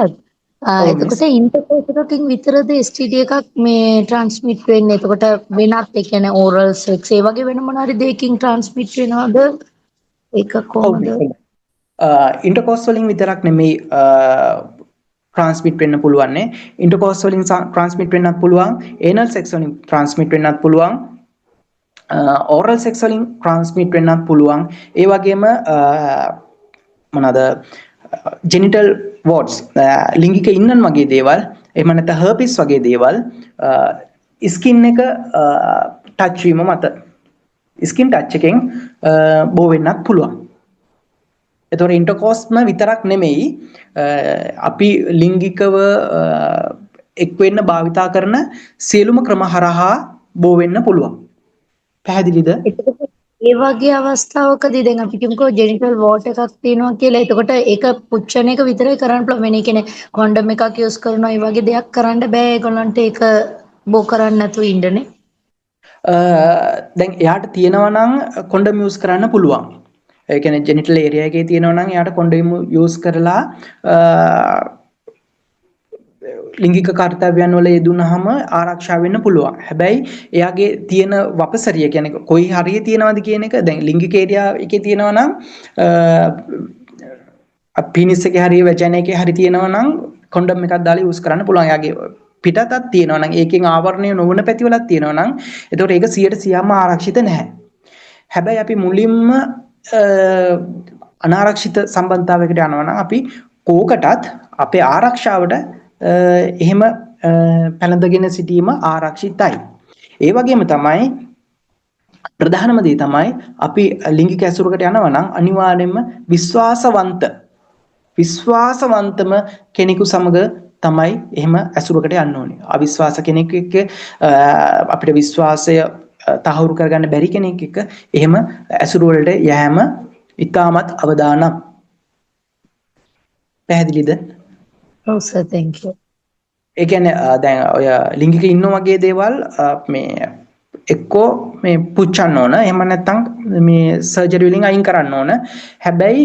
එතකොට ඉන්ටර්කෝස් එකකින් විතරද STD එකක් මේ ට්‍රාන්ස්මිට් වෙන්නේ? එතකොට වෙනත් ඒ කියන්නේ ඕරල් සෙක්ස් ඒ වගේ වෙන මොන හරි දෙයකින් ට්‍රාන්ස්මිට් වෙනවද? ඒක කොහොමද? ඉන්ටර්කෝස් වලින් විතරක් නෙමෙයි ට්‍රාන්ස්මිට් වෙන්න පුළුවන් නේ. ඉන්ටර්කෝස් වලින් ට්‍රාන්ස්මිට් වෙන්නත් පුළුවන්. ඒනල් සෙක්ස් වලින් ට්‍රාන්ස්මිට් වෙන්නත් පුළුවන්. oral sex වලින් transmit වෙන්නත් පුළුවන්. ඒ වගේම මොනවාද genital warts ලිංගික ඉන්නන් වගේ දේවල් එහෙම නැත්නම් herpes වගේ දේවල් skin එක touch වීම මත skin touch එකෙන් බෝ වෙන්නත් පුළුවන්. ඒතොර ඉන්ටර්කෝස්ම විතරක් නෙමෙයි අපි ලිංගිකව එක් වෙන්න භාවිතා කරන සියලුම ක්‍රම හරහා බෝ වෙන්න පුළුවන්. පැහැදිලිද? ඒ වගේ අවස්ථාවකදී දැන් අපි කියමුකෝ ජෙනිටල් වෝට් එකක් තියෙනවා කියලා. එතකොට ඒක පුච්චන එක විතරයි කරන්න පුළුවන්. වෙන කියන්නේ කොන්ඩම් එකක් යූස් කරනවා ඒ වගේ දෙයක් කරන්න බෑ. ඒගොල්ලන්ට ඒක බෝ කරන්න නැතුව ඉන්නනේ. දැන් එයාට තියෙනවා නම් කොන්ඩම් යූස් කරන්න පුළුවන්. ඒ කියන්නේ ජෙනිටල් ඒරියා එකේ තියෙනවා නම් එයාට කොන්ඩම් යූස් කරලා ලිංගික කාර්යයන් වල යෙදුනහම ආරක්ෂා වෙන්න පුළුවන්. හැබැයි එයාගේ තියෙන වපසරිය කියන්නේ කොයි හරිය තියෙනවද කියන එක දැන් ලිංගික ඒරියා එකේ තියෙනවා නම් පිනිස් එකේ හරිය වැජිනා එකේ හරිය තියෙනවා නම් කොන්ඩම් එකක් දාලා යූස් කරන්න පුළුවන්. එයාගේ පිටතත් තියෙනවා නම් ඒකෙන් ආවරණය නොවන පැතිවලක් තියෙනවා නම් එතකොට ඒක 100%ම ආරක්ෂිත නැහැ. හැබැයි අපි මුලින්ම අනාරක්ෂිත සම්බන්ධතාවයකට යනවා නම් අපි කෝකටත් අපේ ආරක්ෂාවට එහෙම පැලඳගෙන සිටීම ආරක්ෂිතයි. ඒ වගේම තමයි ප්‍රධානම දේ තමයි අපි ලිංගික ඇසුරකට යනවා නම් අනිවාර්යයෙන්ම විශ්වාසවන්තම කෙනෙකු සමග තමයි එහෙම ඇසුරකට යන්න ඕනේ. අවිශ්වාස කෙනෙක් එක්ක අපිට විශ්වාසය තහවුරු කරගන්න බැරි කෙනෙක් එක්ක එහෙම ඇසුරු වලට යෑම ඉතාමත් අවදානම්. පැහැදිලිද? ඔව් සර් thank you. ඒ කියන්නේ දැන් ඔය ලිංගික ඉන්න වගේ දේවල් මේ එක්කෝ මේ පුච්චන්න ඕන. එහෙම නැත්නම් මේ සර්ජරි වලින් අයින් කරන්න ඕන. හැබැයි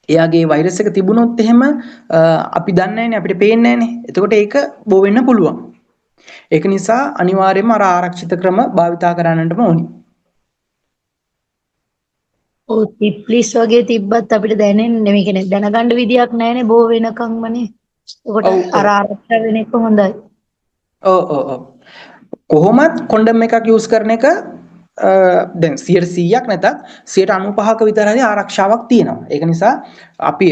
එයාගේ වෛරස් එක තිබුණොත් එහෙම අපි දන්නේ නැහැනේ අපිට පේන්නේ නැහැනේ. එතකොට ඒක බෝ වෙන්න පුළුවන්. ඒක නිසා අනිවාර්යයෙන්ම අර ආරක්ෂිත ක්‍රම භාවිතා කරන්නටම ඕනි. ඔව් තිප්ලිස් වගේ තිබ්බත් අපිට දැනෙන්නේ නෙමෙයි කියන්නේ දැනගන්න විදියක් නැහැනේ බෝ වෙනකම්මනේ. ඒකට අර ආරක්ෂා වෙන එක හොඳයි. ඔව්. කොහොමත් කොන්ඩම් එකක් යූස් කරන එක දැන් 100%ක් නැතත් 95%ක විතර හරි ආරක්ෂාවක් තියෙනවා. ඒක නිසා අපි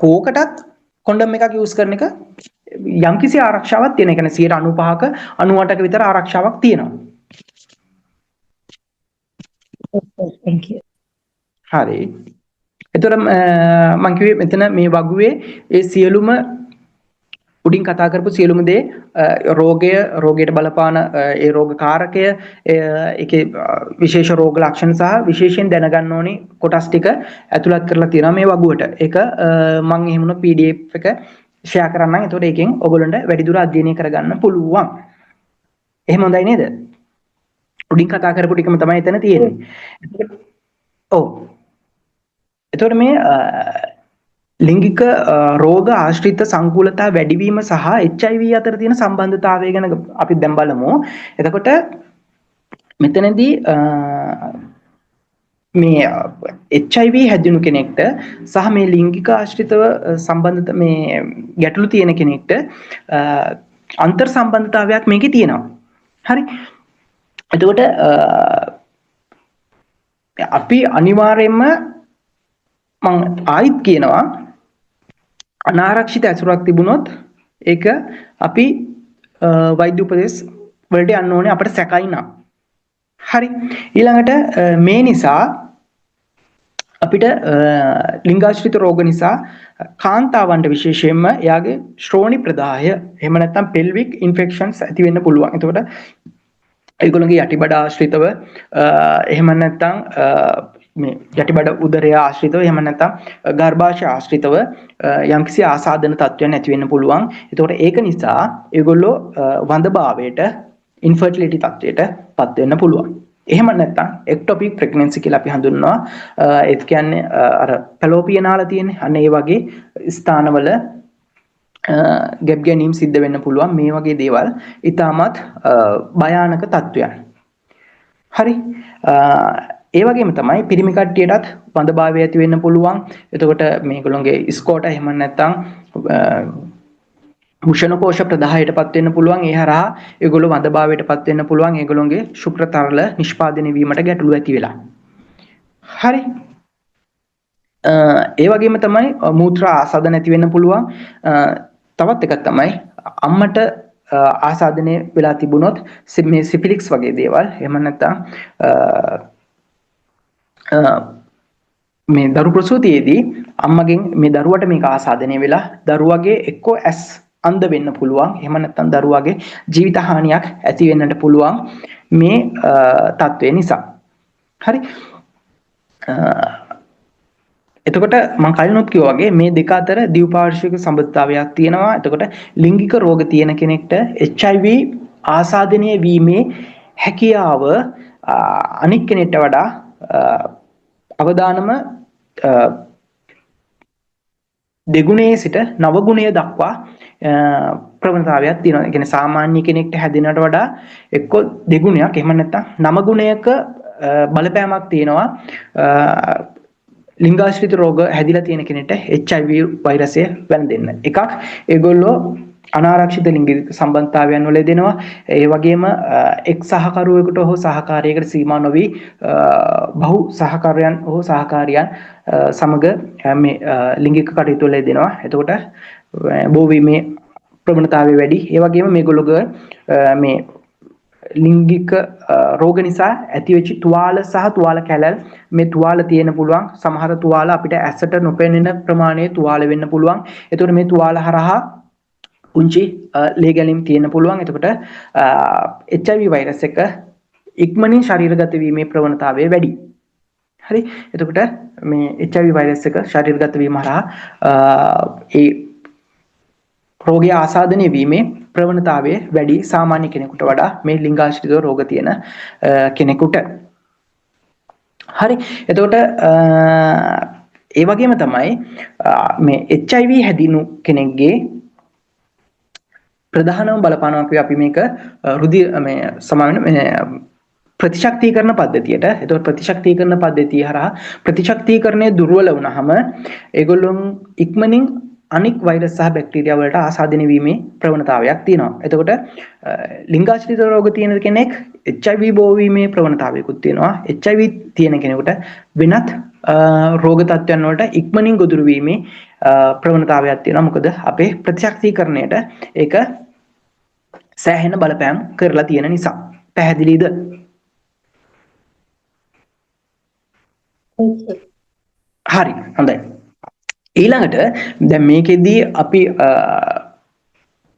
කෝකටත් කොන්ඩම් එකක් යූස් කරන එක යම්කිසි ආරක්ෂාවක් තියෙන. ඒ කියන්නේ 95%ක 98ක විතර ආරක්ෂාවක් තියෙනවා. thank you. හරි. එතකොට මම කිව්වේ මෙතන මේ වගුවේ ඒ සියලුම උඩින් කතා කරපු සියලුම දේ රෝගයට බලපාන ඒ රෝග කාරකය ඒකේ විශේෂ රෝග ලක්ෂණ සහ විශේෂයෙන් දැනගන්න ඕනි කොටස් ටික ඇතුළත් කරලා තියෙනවා මේ වගුවට. ඒක මම එහෙම වුණ PDF එක ෂෙයා කරන්නම්. එතකොට ඒකෙන් ඔයගොල්ලන්ට වැඩිදුර අධ්‍යයනය කරගන්න පුළුවන්. එහෙම හොඳයි නේද? උඩින් කතා කරපු ටිකම තමයි එතන තියෙන්නේ. ඔව්. එතකොට මේ ලිංගික රෝග ආශ්‍රිත සංකූලතා වැඩිවීම සහ HIV අතර තියෙන සම්බන්ධතාවය ගැන අපි දැන් බලමු. එතකොට මෙතනදී මේ HIV හැදුණු කෙනෙක්ට සහ මේ ලිංගික ආශ්‍රිතව සම්බන්ධ මේ ගැටලු තියෙන කෙනෙක්ට අන්තර් සම්බන්ධතාවයක් මේකේ තියෙනවා. හරි. එතකොට අපි අනිවාර්යයෙන්ම මම ආයිත් කියනවා අනාරක්ෂිත ඇසුරක් තිබුණොත් ඒක අපි වෛද්‍ය උපදෙස් වලට යන්න ඕනේ අපිට සැකයි නම්. හරි. ඊළඟට මේ නිසා අපිට ලිංගාශ්‍රිත රෝග නිසා කාන්තාවන්ට විශේෂයෙන්ම එයාගේ ශ්‍රෝණි ප්‍රදාහය එහෙම නැත්නම් pelvic infections ඇති වෙන්න පුළුවන්. එතකොට ඒගොල්ලන්ගේ යටිබඩ ආශ්‍රිතව එහෙම නැත්නම් මේ යටිබඩ උදරය ආශ්‍රිතව එහෙම නැත්නම් ගර්භාෂය ආශ්‍රිතව යම්කිසි ආසාදන තත්ත්වයක් නැති වෙන්න පුළුවන්. එතකොට ඒක නිසා ඒගොල්ලෝ වඳභාවයට infertility තත්ත්වයට පත් වෙන්න පුළුවන්. එහෙම නැත්නම් ectopic pregnancy කියලා අපි හඳුන්වනවා. ඒත් කියන්නේ අර fallopian නාල තියෙන්නේ. අන්න ඒ වගේ ස්ථානවල ගැප් ගැනීම් සිද්ධ වෙන්න පුළුවන්. මේ වගේ දේවල් ඊටමත් භයානක තත්ත්වයන්. හරි. ඒ වගේම තමයි පිරිමි කට්ටියටත් වඳභාවය ඇති වෙන්න පුළුවන්. එතකොට මේගොල්ලෝගේ ස්කෝට එහෙම නැත්නම් මුෂණ කෝෂ ප්‍රදාහයටපත් වෙන්න පුළුවන්. ඒ හරහා ඒගොල්ලෝ වඳභාවයටපත් වෙන්න පුළුවන්. ඒගොල්ලෝගේ ශුක්‍රතරල නිෂ්පාදනය වීමට ගැටලු ඇති වෙලා. හරි. ඒ වගේම තමයි මූත්‍රා ආසාද නැති වෙන්න පුළුවන්. තවත් එකක් තමයි අම්මට ආසාදනය වෙලා තිබුණොත් මේ සිෆිලික්ස් වගේ දේවල් එහෙම නැත්නම් මේ දරු ප්‍රසූතියේදී අම්මගෙන් මේ දරුවට මේක ආසාදනය වෙලා දරුවගේ එක්කෝ ඇස් අන්ධ වෙන්න පුළුවන්. එහෙම නැත්නම් දරුවගේ ජීවිත හානියක් ඇති වෙන්නට පුළුවන් මේ තත්ත්වය නිසා. හරි. එතකොට මම කලිනුත් කිව්වා වගේ මේ දෙක අතර ද්විපාර්ශ්වික සම්බන්ධතාවයක් තියෙනවා. එතකොට ලිංගික රෝග තියෙන කෙනෙක්ට HIV ආසාදනය වීමේ හැකියාව අනික් කෙනෙක්ට වඩා අවදානම දෙගුණයේ සිට නව ගුණය දක්වා ප්‍රවණතාවයක් තියෙනවා. ඒ කියන්නේ සාමාන්‍ය කෙනෙක්ට හැදෙනවට වඩා එක්ක දෙගුණයක් එහෙම නැත්නම් නව ගුණයක බලපෑමක් තියෙනවා ලිංගාශ්‍රිත රෝග හැදිලා තියෙන කෙනෙක්ට HIV වෛරසය වැළඳෙන්න. එකක් ඒගොල්ලෝ අනාරක්ෂිත ලිංගික සම්බන්ධතාවයන් වල දෙනවා. ඒ වගේම එක් සහකරුවෙකුට හෝ සහකාරියකට සීමා නොවි බහු සහකාරයන් හෝ සහකාරියන් සමග මේ ලිංගික කටයුතු වල දෙනවා. එතකොට බෝවීමේ ප්‍රවණතාවය වැඩි. ඒ වගේම මේගොල්ලෝගේ මේ ලිංගික රෝග නිසා ඇතිවෙච්ච තුවාල සහ තුවාල කැලල් මේ තුවාල තියෙන පුළුවන්. සමහර තුවාල අපිට ඇසට නොපෙනෙන ප්‍රමාණයේ තුවාල වෙන්න පුළුවන්. එතකොට මේ තුවාල හරහා පුංචි ලේ ගැලීම් තියෙන්න පුළුවන්. එතකොට HIV වෛරස් එක ඉක්මනින් ශරීරගත වීමේ ප්‍රවණතාවය වැඩි. හරි. එතකොට මේ HIV වෛරස් එක ශරීරගත වීම හරහා ඒ රෝගය ආසාදනය වීමේ ප්‍රවණතාවය වැඩි සාමාන්‍ය කෙනෙකුට වඩා මේ ලිංගාශ්‍රිත රෝග තියෙන කෙනෙකුට. හරි. එතකොට ඒ වගේම තමයි මේ HIV හැදිනු කෙනෙක්ගේ ප්‍රධානම බලපානවා අපි මේක රුධිර මේ සමාවෙන මේ ප්‍රතිශක්තිකරණ පද්ධතියට. එතකොට ප්‍රතිශක්තිකරණ පද්ධතිය හරහා ප්‍රතිශක්තිකරණය දුර්වල වුණාම ඒගොල්ලොන් ඉක්මනින් අනික් වෛරස් සහ බැක්ටීරියා වලට ආසාදනය වීමේ ප්‍රවණතාවයක් තියෙනවා. එතකොට ලිංගාශ්‍රිත රෝග තියෙන කෙනෙක් HIV බෝවීමේ ප්‍රවණතාවයකුත් තියෙනවා. HIV තියෙන කෙනෙකුට වෙනත් රෝග තත්ත්වයන් වලට ඉක්මනින් ගොදුරු වීමේ ප්‍රවණතාවයක් තියෙනවා. මොකද අපේ ප්‍රතිශක්තිකරණයට ඒක සෑහෙන බලපෑම් කරලා තියෙන නිසා. පැහැදිලිද? හරි. හොඳයි. ඊළඟට දැන් මේකෙදී අපි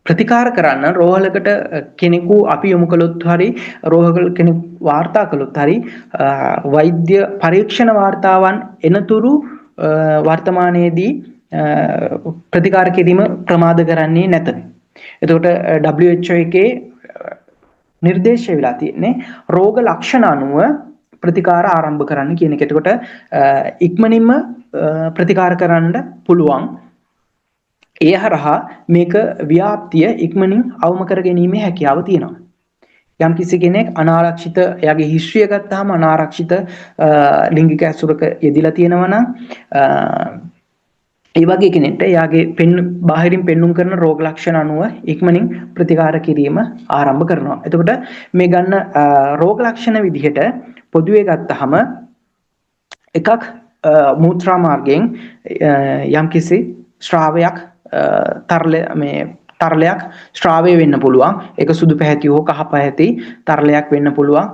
ප්‍රතිකාර කරන්න රෝහලකට කෙනෙකු අපි යොමු කළොත් හරි රෝහල කෙනෙක් වාර්තා කළොත් හරි වෛද්‍ය පරීක්ෂණ වාර්තාවන් එනතුරු වර්තමානයේදී ප්‍රතිකාර කිරීම ප්‍රමාද කරන්නේ නැත. එතකොට WHO එකේ නිර්දේශය වෙලා තියෙන්නේ රෝග ලක්ෂණ අනුව ප්‍රතිකාර ආරම්භ කරන්න කියන එක. එතකොට ඉක්මනින්ම ප්‍රතිකාර කරන්න පුළුවන්. ඒ හරහා මේක ව්‍යාප්තිය ඉක්මනින් අවම කර ගැනීමේ හැකියාව තියෙනවා. යම් කිසි කෙනෙක් අනාරක්ෂිත එයාගේ හිස්ට්‍රිය ගත්තාම අනාරක්ෂිත ලිංගික ඇසුරක යෙදිලා තියෙනවා නම් ඒ වගේ කෙනෙක්ට එයාගේ බාහිරින් පෙන්눔 කරන රෝග ලක්ෂණ අනුව ඉක්මනින් ප්‍රතිකාර කිරීම ආරම්භ කරනවා. එතකොට මේ ගන්න රෝග ලක්ෂණ විදිහට පොදුවේ ගත්තාම එකක් මූත්‍රා මාර්ගයෙන් යම්කිසි ශ්‍රාවයක් තරලයක් ශ්‍රාවය වෙන්න පුළුවන්. ඒක සුදු පැහැති හෝ කහ පැහැති තරලයක් වෙන්න පුළුවන්.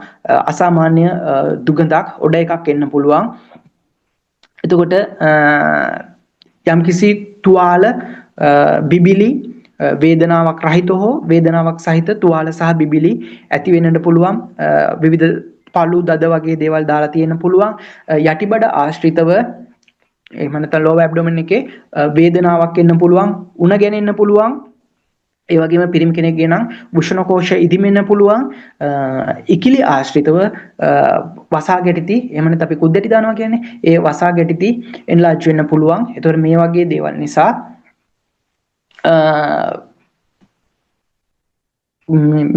අසාමාන්‍ය දුගඳක් ඔඩ එකක් එන්න පුළුවන්. එතකොට යම්කිසි තුවාල බිබිලි වේදනාවක් රහිත හෝ වේදනාවක් සහිත තුවාල සහ බිබිලි ඇති වෙන්නට පුළුවන්. විවිධ පළු දද වගේ දේවල් දාලා තියෙන්න පුළුවන්. යටිබඩ ආශ්‍රිතව එහෙම නැත්නම් lower abdomen එකේ වේදනාවක් එන්න පුළුවන්. උණ ගැනෙන්න පුළුවන්. ඒ වගේම පිරිමි කෙනෙක්ගේ නම් වෘෂණ කෝෂ ඉදිමෙන්න පුළුවන්. ඉකිලි ආශ්‍රිතව වසා ගැටිති එහෙම නැත්නම් අපි කුද්දටි දානවා කියන්නේ ඒ වසා ගැටිති එන්ලාර්ජ් වෙන්න පුළුවන්. ඒතකොට මේ වගේ දේවල් නිසා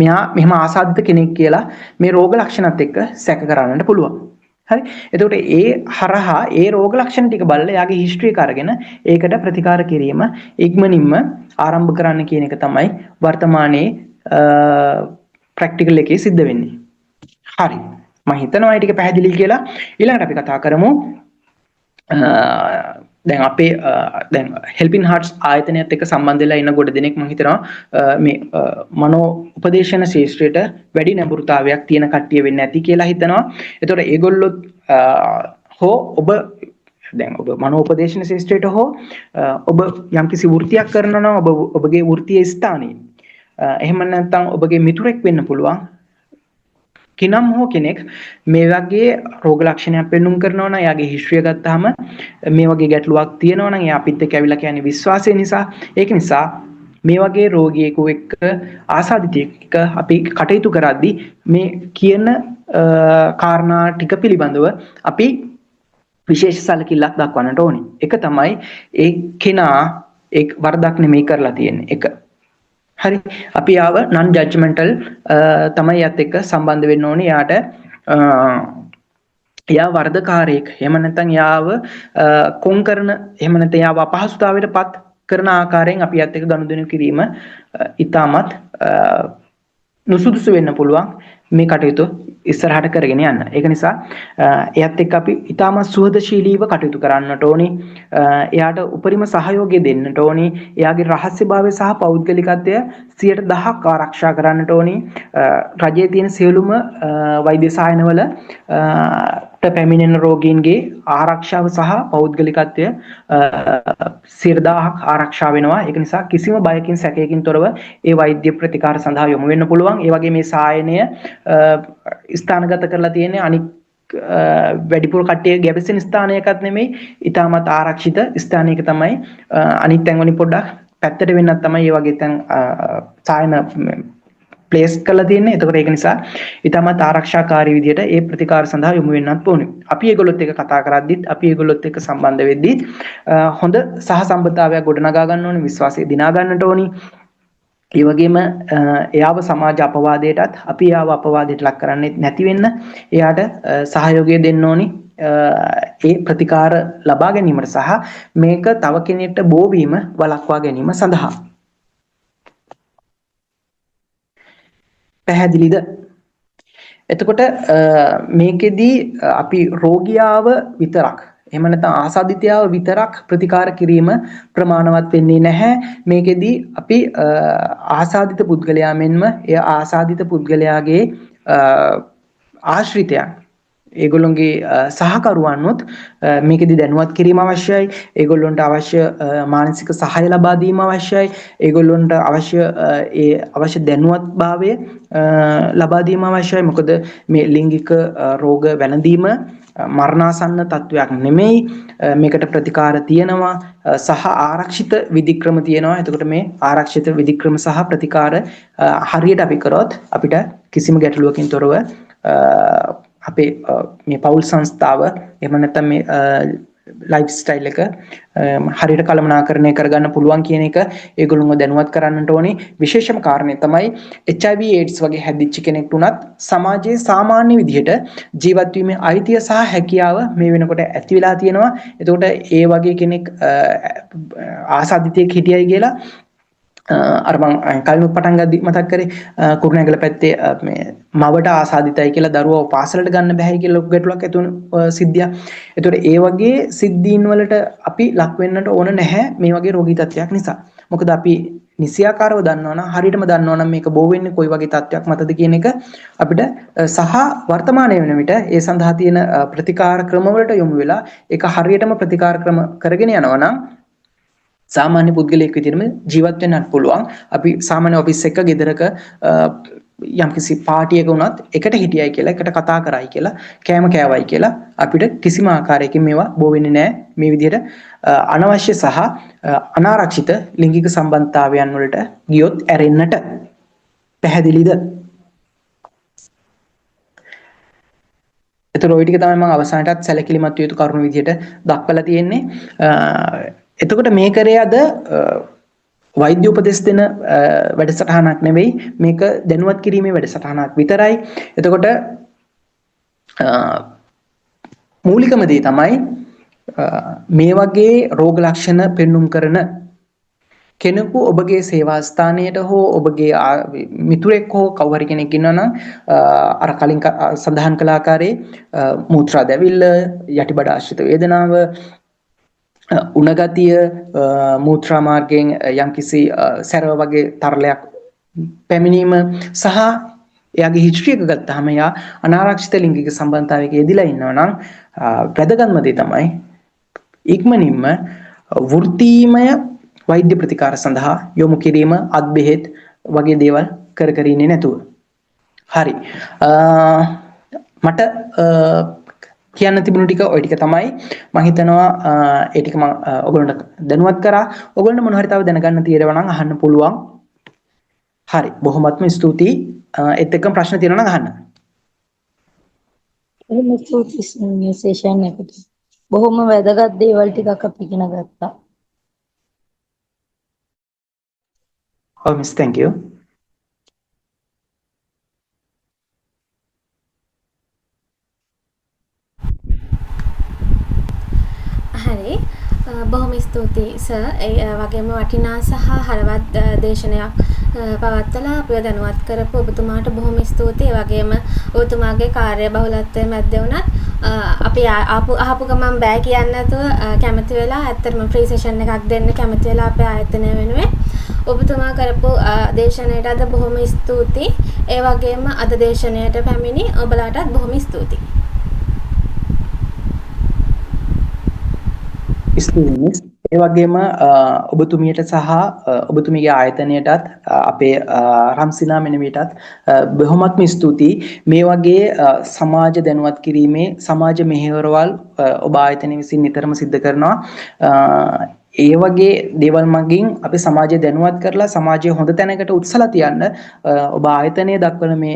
මෙයා මෙහෙම ආසාදිත කෙනෙක් කියලා මේ රෝග ලක්ෂණත් එක්ක සැක කරන්නට පුළුවන්. හරි. එතකොට ඒ හරහා ඒ රෝග ලක්ෂණ ටික බලලා යාගේ හිස්ටරි එක අරගෙන ඒකට ප්‍රතිකාර කිරීම ඉක්මනින්ම ආරම්භ කරන්න කියන එක තමයි වර්තමානයේ ප්‍රැක්ටිකල් එකේ සිද්ධ වෙන්නේ. හරි. මම හිතනවා මේ ටික පැහැදිලි කියලා. ඊළඟට අපි කතා කරමු දැන් අපේ දැන් හෙල්පින් හાર્ට්ස් ආයතනයත් එක්ක සම්බන්ධ වෙලා ඉන්න ගොඩ දෙනෙක් මම හිතනවා මේ මනෝ උපදේශන ශාස්ත්‍රයට වැඩි නැඹුරුතාවයක් තියෙන කට්ටිය වෙන්න ඇති කියලා හිතනවා. ඒතකොට ඒගොල්ලොත් හෝ ඔබ දැන් ඔබ මනෝ උපදේශන ශාස්ත්‍රයට හෝ ඔබ යම්කිසි වෘත්තියක් කරනවා නම් ඔබගේ වෘත්තීය ස්ථානයේ එහෙම නැත්නම් ඔබගේ මිතුරෙක් වෙන්න පුළුවන්. කිනම් හෝ කෙනෙක් මේ වගේ රෝග ලක්ෂණයක් පෙන්눔 කරනවා නම් එයාගේ හිස්ටරි එක ගත්තාම මේ වගේ ගැටලුවක් තියෙනවා නම් එයා අපිත් එක්ක ඇවිල්ලා කියන්නේ විශ්වාසය නිසා. ඒක නිසා මේ වගේ රෝගියෙකු එක්ක ආසාදිතයෙක් අපි කටයුතු කරද්දී මේ කියන කාරණා ටික පිළිබඳව අපි විශේෂ සැලකිල්ලක් දක්වන්නට ඕනේ. එක තමයි ඒ කෙනා එක් වරදක් නෙමෙයි කරලා තියෙන්නේ. එක හරි අපි ආව non judgmental තමයි යත් එක්ක සම්බන්ධ වෙන්න ඕනේ. යාට යා වර්ධකාරයෙක් එහෙම නැත්නම් යාව කොන් කරන එහෙම නැත්නම් යාව අපහසුතාවයට පත් කරන ආකාරයෙන් අපි යත් එක්ක ගනුදෙනු කිරීම ඉතාමත් නුසුදුසු වෙන්න පුළුවන් මේ කටයුතු ඉස්සරහට කරගෙන යන්න. ඒක නිසා එයත් එක්ක අපි ඉතාමත් සුහදශීලීව කටයුතු කරන්නට ඕනි. එයාට උපරිම සහයෝගය දෙන්නට ඕනි. එයාගේ රහස්‍යභාවය සහ පෞද්ගලිකත්වය 100% ආරක්ෂා කරන්නට ඕනි. රජයේ තියෙන සියලුම වෛද්‍ය සායනවල පැමිණෙන රෝගීන්ගේ ආරක්ෂාව සහ පෞද්ගලිකත්වය 100% ආරක්ෂා වෙනවා. ඒක නිසා කිසිම බයකින් සැකයකින් තොරව ඒ වෛද්‍ය ප්‍රතිකාර සඳහා යොමු වෙන්න පුළුවන්. ඒ වගේ මේ සායනය ස්ථානගත කරලා තියෙන්නේ අනික් වැඩිපුර කට්ටිය ගැබසෙන ස්ථානයකත් නෙමෙයි. ඊටමත් ආරක්ෂිත ස්ථානයක තමයි අනිත් තැන් වලින් පොඩ්ඩක් පැත්තට වෙන්නත් තමයි මේ වගේ තැන් සායන ප්ලේස් කරලා තියෙන්නේ. එතකොට ඒක නිසා ඊටමත් ආරක්ෂාකාරී විදියට ඒ ප්‍රතිකාර සඳහා යොමු වෙන්නත් ඕනේ. අපි ඒගොල්ලොත් එක්ක කතා කරද්දිත් අපි ඒගොල්ලොත් එක්ක සම්බන්ධ වෙද්දිත් හොඳ සහසම්බන්ධතාවයක් ගොඩනගා ගන්න ඕනේ. විශ්වාසය දිනා ගන්නට ඕනේ. ඒ වගේම එයාව සමාජ අපවාදයටත් අපි එයාව අපවාදයට ලක් කරන්නේ නැති වෙන්න එයාට සහයෝගය දෙන්න ඕනි. ඒ ප්‍රතිකාර ලබා ගැනීමට සහ මේක තව කෙනෙක්ට බෝ වීම වළක්වා ගැනීම සඳහා. පැහැදිලිද? එතකොට මේකෙදී අපි රෝගියාව විතරක් එහෙම නැත්නම් ආසාදිතයාව විතරක් ප්‍රතිකාර කිරීම ප්‍රමාණවත් වෙන්නේ නැහැ. මේකෙදී අපි ආසාදිත පුද්ගලයා මෙන්ම එය ආසාදිත පුද්ගලයාගේ ආශ්‍රිතයන් ඒගොල්ලොන්ගේ සහකරුවන්නුත් මේකෙදි දැනුවත් කිරීම අවශ්‍යයි. ඒගොල්ලොන්ට අවශ්‍ය මානසික සහාය ලබා දීම අවශ්‍යයි. ඒගොල්ලොන්ට අවශ්‍ය දැනුවත්භාවය ලබා දීම අවශ්‍යයි. මොකද මේ ලිංගික රෝග වැළඳීම මරණාසන්න තත්වයක් නෙමෙයි. මේකට ප්‍රතිකාර තියෙනවා සහ ආරක්ෂිත විධික්‍රම තියෙනවා. එතකොට මේ ආරක්ෂිත විධික්‍රම සහ ප්‍රතිකාර හරියට අපි කරොත් අපිට කිසිම ගැටලුවකින් තොරව අපේ මේ පෞල් සංස්ථාව එහෙම නැත්නම් මේ ලයිෆ් ස්ටයිල් එක හරියට කළමනාකරණය කරගන්න පුළුවන් කියන එක ඒගොල්ලෝව දැනුවත් කරන්නට ඕනේ. විශේෂම කාරණේ තමයි HIV AIDS වගේ හැදිච්ච කෙනෙක්ට උනත් සමාජයේ සාමාන්‍ය විදිහට ජීවත් වීමේ අයිතිය සහ හැකියාව මේ වෙනකොට ඇති වෙලා තියෙනවා. එතකොට ඒ වගේ කෙනෙක් ආසාදිතයෙක් හිටියයි කියලා අර මං කලින් පටන් ගද්දි මතක් කරේ කුරුණෑගල පැත්තේ මේ මවට ආසාදිතයි කියලා දරුවව පාසලට ගන්න බැහැ කියලා ගැටලුවක් ඇති වුණු සිද්ධියක්. ඒතකොට ඒ වගේ සිද්ධීන් වලට අපි ලක් වෙන්නට ඕන නැහැ මේ වගේ රෝගී තත්ත්වයක් නිසා. මොකද අපි නිසියාකාරව දන්නවනම් හරියටම දන්නවනම් මේක බෝ වෙන්නේ කොයි වගේ තත්ත්වයක් මතද කියන එක අපිට සහ වර්තමානයේ වෙන විට ඒ සඳහා තියෙන ප්‍රතිකාර ක්‍රම වලට යොමු වෙලා ඒක හරියටම ප්‍රතිකාර ක්‍රම කරගෙන යනවා නම් සාමාන්‍ය පුද්ගලයෙක් විදිහටම ජීවත් වෙන්නත් පුළුවන්. අපි සාමාන්‍ය ඔෆිස් එකක ගෙදරක යම්කිසි පාටියක වුණත් එකට හිටියයි කියලා එකට කතා කරයි කියලා කෑම කෑවයි කියලා අපිට කිසිම ආකාරයකින් මේවා බෝ වෙන්නේ නැහැ. මේ විදිහට අනවශ්‍ය සහ අනාරක්ෂිත ලිංගික සම්බන්ධතාවයන් වලට ගියොත් ඇරෙන්නට පැහැදිලිද? ඒතර ඔය ටික තමයි මම අවසානයටත් සැලකිලිමත් විය යුතු කරුණු විදිහට දක්වලා තියෙන්නේ. එතකොට මේ කරේ අද වෛද්‍ය උපදෙස් දෙන වැඩසටහනක් නෙවෙයි, මේක දැනුවත් කිරීමේ වැඩසටහනක් විතරයි. එතකොට මූලිකම දේ තමයි මේ වගේ රෝග ලක්ෂණ පෙන්눔 කරන කෙනෙකු ඔබගේ සේවා ස්ථානයට හෝ ඔබගේ මිතුරෙක් හෝ කවුරු හරි කෙනෙක් ඉන්නවා නම් අර කලින් සඳහන් කළ ආකාරයේ මූත්‍රා දැවිල්ල, යටිබඩ ආශ්‍රිත වේදනාව, උණගතිය, මූත්‍රා මාර්ගයෙන් යම්කිසි සැරව වගේ තරලයක් පැමිණීම සහ එයාගේ හිස්ටරි එක ගත්තාම එයා අනාරක්ෂිත ලිංගික සම්බන්ධතාවයක යෙදিলা ඉන්නවා නම් වැදගත්ම දේ තමයි ඉක්මනින්ම වෘත්තීමය වෛද්‍ය ප්‍රතිකාර සඳහා යොමු කිරීම, අත් බෙහෙත් වගේ දේවල් කර ඉන්නේ නැතුව. හරි. මට කියන්න තිබුණු ටික ওই ටික තමයි. මම හිතනවා ඒ ටික මම ඔයගොල්ලන්ට දැනුවත් කරා. ඔයගොල්ලන්ට මොන හරි තව දැනගන්න තියෙනවා නම් අහන්න පුළුවන්. හරි. බොහොමත්ම ස්තුතියි. ඒත් එක්කම ප්‍රශ්න තියෙනවා නම් අහන්න. එහෙම ස්තුතියි මේ සෙෂන් එකට. බොහොම වැදගත් දේවල් ටිකක් අපි ඉගෙන ගත්තා. Oh, miss, thank you. හරි. බොහොම ස්තුතියි සර්. ඒ වගේම වටිනා සහ හරවත් දේශනයක් පවත්වලා අපිව දැනුවත් කරපු ඔබතුමාට බොහොම ස්තුතියි. ඒ වගේම ඔබතුමාගේ කාර්යබහුලත්වයේ මැද්දේ වුණත් අපි අහපු ගමන් බෑ කියන්නේ නැතුව කැමති වෙලා ඇත්තටම ෆ්‍රී සෙෂන් එකක් දෙන්න කැමති වෙලා අපේ ආයතනය වෙනුවෙන් ඔබතුමා කරපු දේශනයට අද බොහොම ස්තුතියි. ඒ වගේම අද දේශනයට පැමිණි ඔබලාටත් බොහොම ස්තුතියි. ස්තුතියි. ඒ වගේම ඔබතුමියට සහ ඔබතුමියගේ ආයතනයටත් අපේ රම්සිනා මෙනවියටත් බොහොමත්ම ස්තුතියි. මේ වගේ සමාජ දැනුවත් කිරීමේ සමාජ මෙහෙවරවල් ඔබ ආයතනය විසින් නිතරම සිද්ධ කරනවා. ඒ වගේ දේවල් මගින් අපි සමාජය දැනුවත් කරලා සමාජය හොඳ තැනකට උත්සලා තියන්න ඔබ ආයතනය දක්වන මේ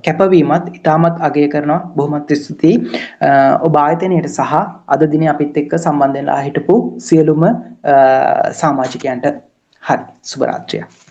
කැපවීමත් ඉතාමත් අගය කරනවා. බොහොමත් ස්තුතියි ඔබ ආයතනයට සහ අද දිනේ අපිත් එක්ක සම්බන්ධ වෙලා හිටපු සියලුම සමාජිකයන්ට. හරි, සුබ රාත්‍රියක්.